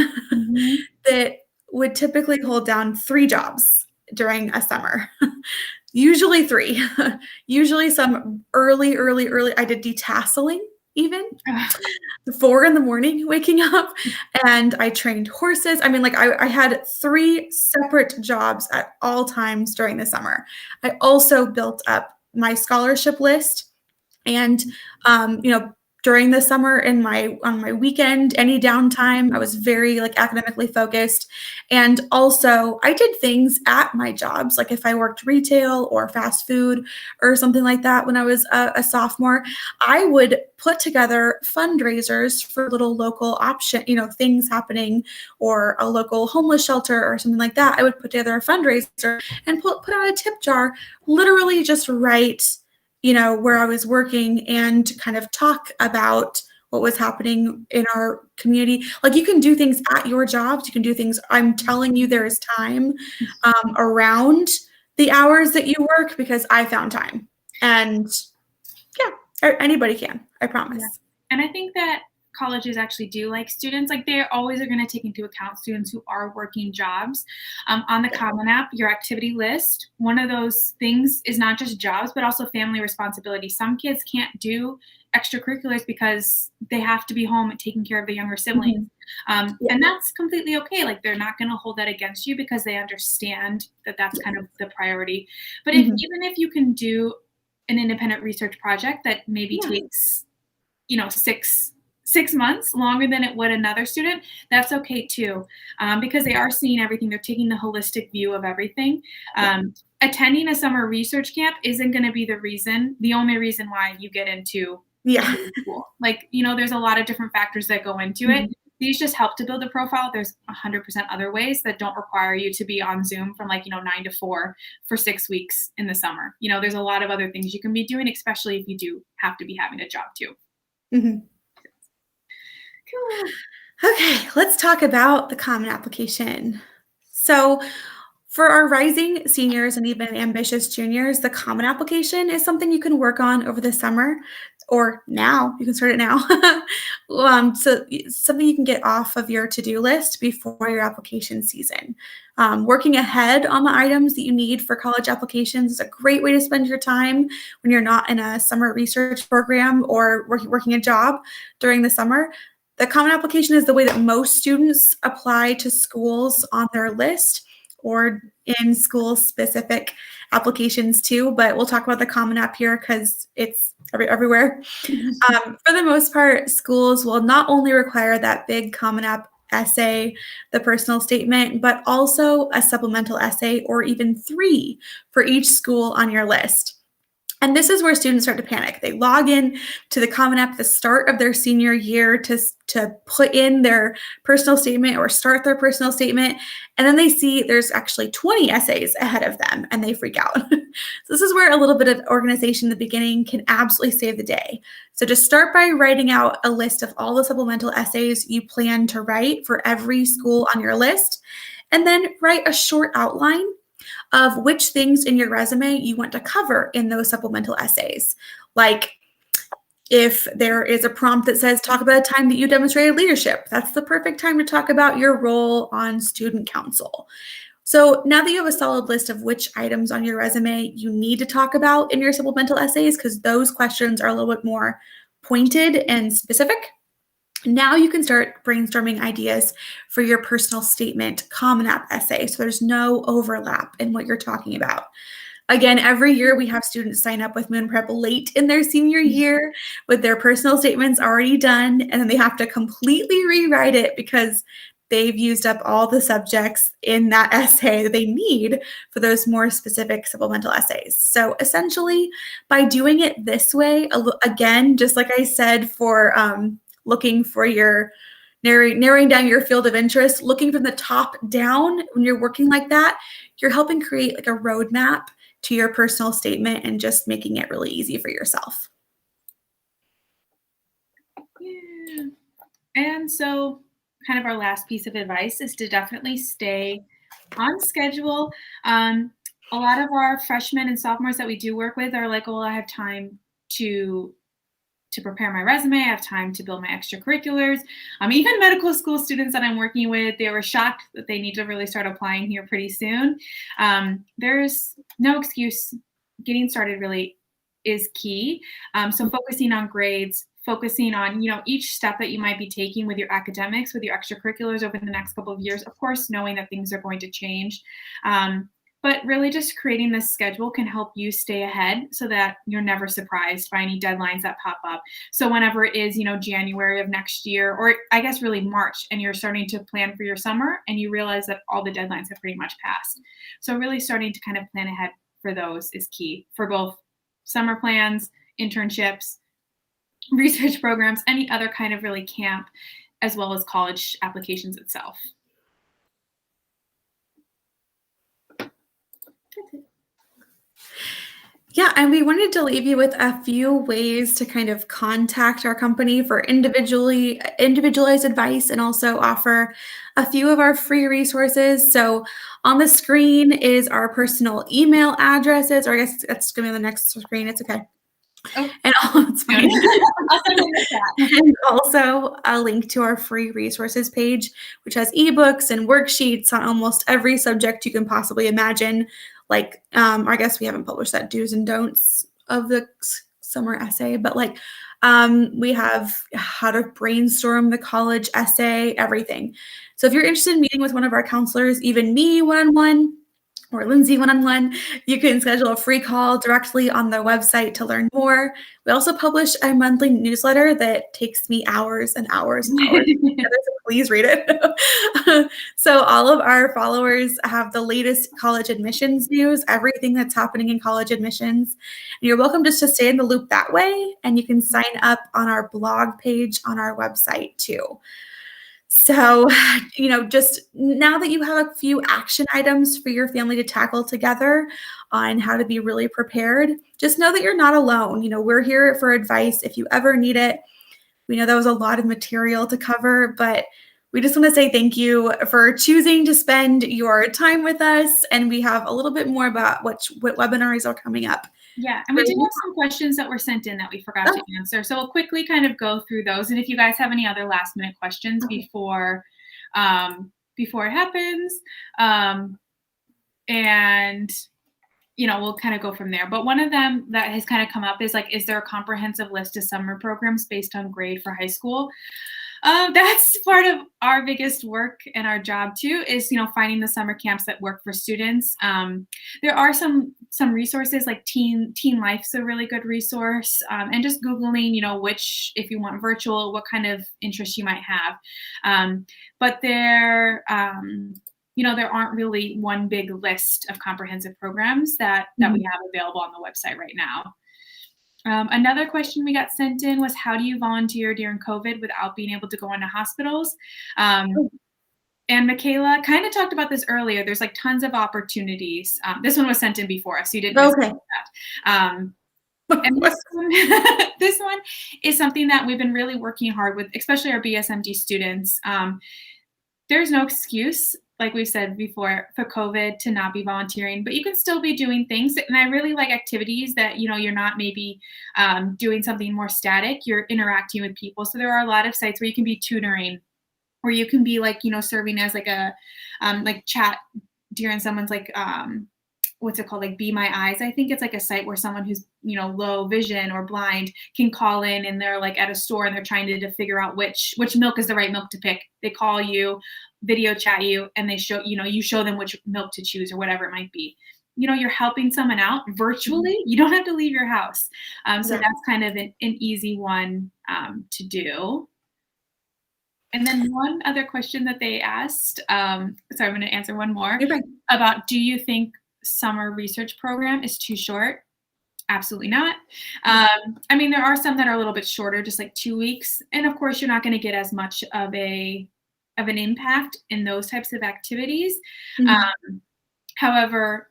that would typically hold down 3 jobs during a summer. Usually 3. Usually some early. I did detasseling even. 4 in the morning waking up, and I trained horses. I had 3 separate jobs at all times during the summer. I also built up my scholarship list and, during the summer on my weekend, any downtime. I was very like academically focused. And also I did things at my jobs, like if I worked retail or fast food or something like that when I was a sophomore, I would put together fundraisers for little local option, things happening, or a local homeless shelter or something like that. I would put together a fundraiser and put out a tip jar, literally just write where I was working and kind of talk about what was happening in our community. Like you can do things at your jobs. You can do things. I'm telling you, there is time around the hours that you work because I found time. And yeah, anybody can, I promise. Yeah. And I think that colleges actually do like students, like they always are going to take into account students who are working jobs. On the Common App, your activity list, one of those things is not just jobs, but also family responsibility. Some kids can't do extracurriculars because they have to be home and taking care of their younger siblings. And that's completely okay. Like they're not going to hold that against you because they understand that that's kind of the priority. But even if you can do an independent research project that maybe takes, 6 months longer than it would another student, that's okay too, because they are seeing everything. They're taking the holistic view of everything. Attending a summer research camp isn't going to be the only reason why you get into school. Like, there's a lot of different factors that go into it. These just help to build a profile. There's 100% other ways that don't require you to be on Zoom from 9 to 4 for 6 weeks in the summer. There's a lot of other things you can be doing, especially if you do have to be having a job too. Cool. Okay, let's talk about the Common Application. So for our rising seniors and even ambitious juniors, the Common Application is something you can work on over the summer, or now. You can start it now. So something you can get off of your to-do list before your application season. Working ahead on the items that you need for college applications is a great way to spend your time when you're not in a summer research program or working a job during the summer. The Common Application is the way that most students apply to schools on their list or in school-specific applications too, but we'll talk about the Common App here because it's everywhere. For the most part, schools will not only require that big Common App essay, the personal statement, but also a supplemental essay or even 3 for each school on your list. And this is where students start to panic. They log in to the Common App at the start of their senior year to put in their personal statement or start their personal statement. And then they see there's actually 20 essays ahead of them and they freak out. So this is where a little bit of organization in the beginning can absolutely save the day. So just start by writing out a list of all the supplemental essays you plan to write for every school on your list. And then write a short outline of which things in your resume you want to cover in those supplemental essays. Like if there is a prompt that says, talk about a time that you demonstrated leadership, that's the perfect time to talk about your role on student council. So now that you have a solid list of which items on your resume you need to talk about in your supplemental essays, because those questions are a little bit more pointed and specific, now you can start brainstorming ideas for your personal statement Common App essay. So there's no overlap in what you're talking about. Again, every year we have students sign up with Moon Prep late in their senior year with their personal statements already done, and then they have to completely rewrite it because they've used up all the subjects in that essay that they need for those more specific supplemental essays. So essentially, by doing it this way, again, just like I said for looking for your narrowing down your field of interest, looking from the top down, when you're working like that, you're helping create like a roadmap to your personal statement and just making it really easy for yourself. Yeah. And so kind of our last piece of advice is to definitely stay on schedule. A lot of our freshmen and sophomores that we do work with are like, well, I have time to prepare my resume. I have time to build my extracurriculars. Even medical school students that I'm working with, they were shocked that they need to really start applying here pretty soon. There's no excuse. Getting started really is key. So focusing on grades, focusing on, each step that you might be taking with your academics, with your extracurriculars over the next couple of years, of course, knowing that things are going to change. But really just creating this schedule can help you stay ahead so that you're never surprised by any deadlines that pop up. So whenever it is, January of next year, or I guess really March, and you're starting to plan for your summer and you realize that all the deadlines have pretty much passed. So really starting to kind of plan ahead for those is key for both summer plans, internships, research programs, any other kind of really camp, as well as college applications itself. Yeah, and we wanted to leave you with a few ways to kind of contact our company for individualized advice and also offer a few of our free resources. So on the screen is our personal email addresses, or I guess that's going to be on the next screen. It's okay. Oh, and it's fine. And also a link to our free resources page, which has ebooks and worksheets on almost every subject you can possibly imagine. Like, I guess we haven't published that do's and don'ts of the summer essay, but like, we have how to brainstorm the college essay, everything. So if you're interested in meeting with one of our counselors, even me one-on-one, or Lindsey one-on-one, you can schedule a free call directly on the website to learn more. We also publish a monthly newsletter that takes me hours and hours and hours. So please read it. So all of our followers have the latest college admissions news, everything that's happening in college admissions. And you're welcome just to stay in the loop that way. And you can sign up on our blog page on our website too. So, just now that you have a few action items for your family to tackle together on how to be really prepared, just know that you're not alone. We're here for advice if you ever need it. We know that was a lot of material to cover, but we just want to say thank you for choosing to spend your time with us. And we have a little bit more about what webinars are coming up. Yeah, and we do have some questions that were sent in that we forgot to answer. So we'll quickly kind of go through those. And if you guys have any other last minute questions before it happens, and we'll kind of go from there. But one of them that has kind of come up is like, is there a comprehensive list of summer programs based on grade for high school? That's part of our biggest work and our job too, is finding the summer camps that work for students. There are some resources like Teen Life's a really good resource, and just Googling which, if you want virtual, what kind of interest you might have. But there aren't really one big list of comprehensive programs that we have available on the website right now. Another question we got sent in was, how do you volunteer during COVID without being able to go into hospitals? And Michaela kind of talked about this earlier. There's like tons of opportunities. This one was sent in before us, so you didn't miss that. And this one is something that we've been really working hard with, especially our BSMD students. There's no excuse, like we said before, for COVID to not be volunteering, but you can still be doing things. And I really like activities that, you're not maybe doing something more static, you're interacting with people. So there are a lot of sites where you can be tutoring, or you can be like, serving as like a like chat during someone's like, what's it called? Like Be My Eyes. I think it's like a site where someone who's, low vision or blind can call in, and they're like at a store and they're trying to figure out which milk is the right milk to pick. They call you, video chat you, and they show, you show them which milk to choose or whatever it might be. You're helping someone out virtually. You don't have to leave your house. So that's kind of an easy one to do. And then one other question that they asked, sorry, I'm going to answer one more about, do you think summer research program is too short? Absolutely not. I mean, there are some that are a little bit shorter, just like 2 weeks. And of course, you're not going to get as much of an impact in those types of activities. However,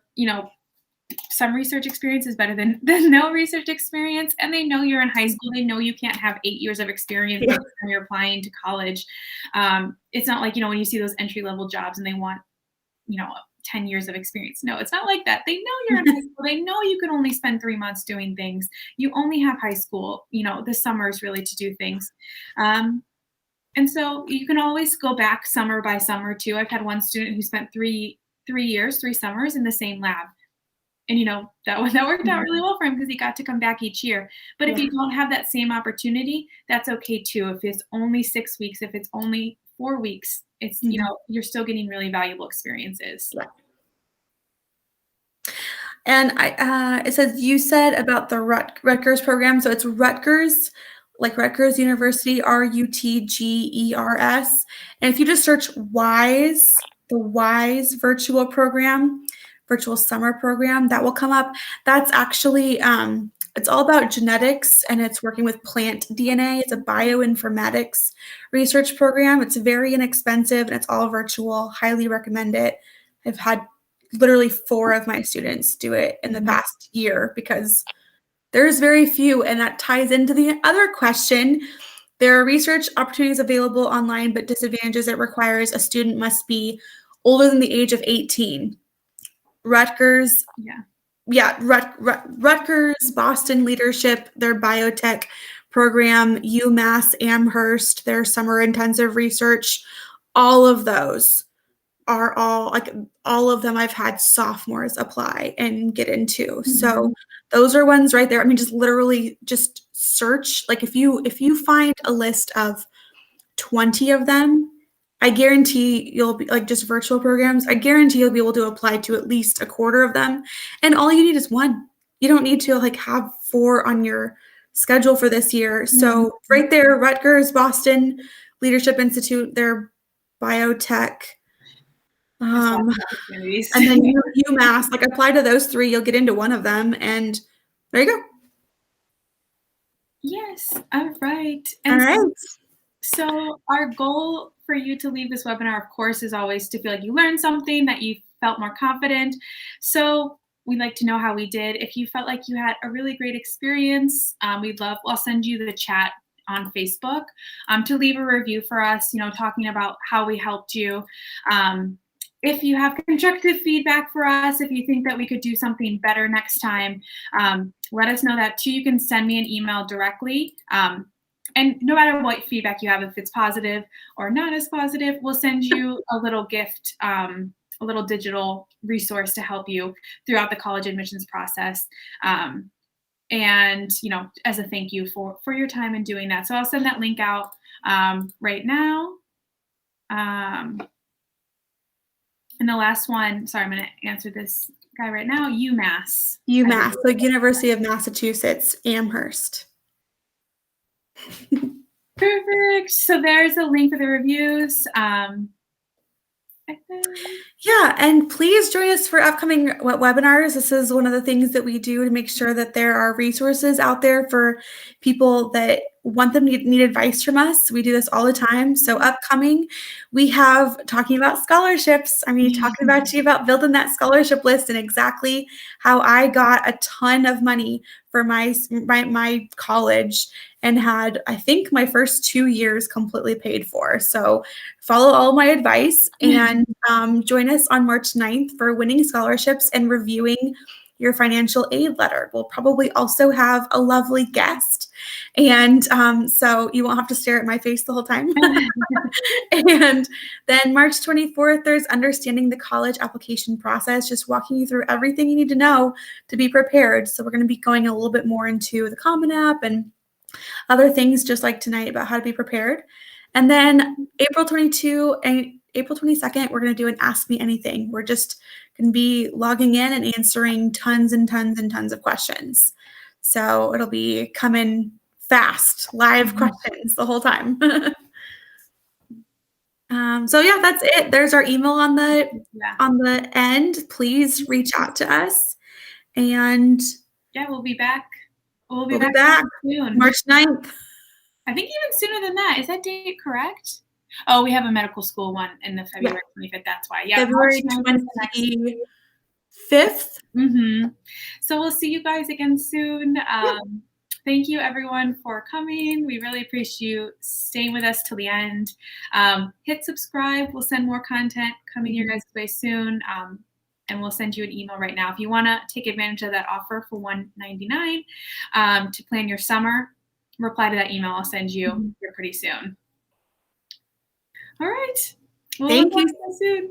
some research experience is better than no research experience. And they know you're in high school. They know you can't have 8 years of experience when you're applying to college. It's not like, when you see those entry-level jobs and they want, 10 years of experience. No, it's not like that. They know you're in high school. They know you can only spend 3 months doing things. You only have high school. The summer is really to do things. And so you can always go back summer by summer too. I've had one student who spent three summers in the same lab. And, that worked out really well for him because he got to come back each year. But if you don't have that same opportunity, that's okay too. If it's only 6 weeks, if it's only 4 weeks, it's, you're still getting really valuable experiences. And it says you said about the Rutgers program. So it's Rutgers, like Rutgers University, RUTGERS. And if you just search WISE, the WISE virtual program, virtual summer program, that will come up. That's actually, it's all about genetics and it's working with plant DNA. It's a bioinformatics research program. It's very inexpensive and it's all virtual. Highly recommend it. I've had literally 4 of my students do it in the past year because there's very few, and that ties into the other question. There are research opportunities available online, but disadvantages it requires a student must be older than the age of 18. Rutgers, Rutgers, Boston Leadership, their biotech program, UMass Amherst, their summer intensive research, all of those are all of them I've had sophomores apply and get into. So those are ones right there. I mean, just literally just search. Like if you find a list of 20 of them, I guarantee you'll be like just virtual programs. I guarantee you'll be able to apply to at least a quarter of them. And all you need is one. You don't need to like have 4 on your schedule for this year. So right there, Rutgers, Boston Leadership Institute, their biotech. And then UMass, like apply to those 3, you'll get into one of them, and there you go. Yes. All right. All right. So our goal for you to leave this webinar, of course, is always to feel like you learned something, that you felt more confident. So we'd like to know how we did. If you felt like you had a really great experience, I'll send you the chat on Facebook to leave a review for us, talking about how we helped you. If you have constructive feedback for us, if you think that we could do something better next time, let us know that too. You can send me an email directly. And no matter what feedback you have, if it's positive or not as positive, we'll send you a little gift, a little digital resource to help you throughout the college admissions process. And, as a thank you for your time in doing that. So I'll send that link out right now. And the last one, sorry, I'm going to answer this guy right now. UMass, like University of Massachusetts, Amherst. Perfect. So there's a link for the reviews. Yeah, and please join us for upcoming webinars. This is one of the things that we do to make sure that there are resources out there for people that want them to need advice from us. We do this all the time. So upcoming, we have talking about scholarships. Talking about building that scholarship list and exactly how I got a ton of money for my college and had, I think, my first 2 years completely paid for. So follow all my advice and join us on March 9th for winning scholarships and reviewing your financial aid letter. We'll probably also have a lovely guest. And so you won't have to stare at my face the whole time. And then March 24th, there's understanding the college application process, just walking you through everything you need to know to be prepared. So we're going to be going a little bit more into the Common App and other things just like tonight about how to be prepared. And then April 22 and April 22nd, we're going to do an Ask Me Anything. We're just going to be logging in and answering tons and tons and tons of questions. So it'll be coming fast, live questions the whole time. So yeah, that's it. There's our email on the end. Please reach out to us. And yeah, we'll be back. We'll be back soon. March 9th. I think even sooner than that. Is that date correct? Oh, we have a medical school one in the February 25th. That's why. Yeah, February 25th. So we'll see you guys again soon. Thank you, everyone, for coming. We really appreciate you staying with us till the end. Hit subscribe. We'll send more content coming your guys' way soon. And we'll send you an email right now. If you want to take advantage of that offer for $199 to plan your summer, reply to that email. I'll send you here pretty soon. All right. Thank you. Soon.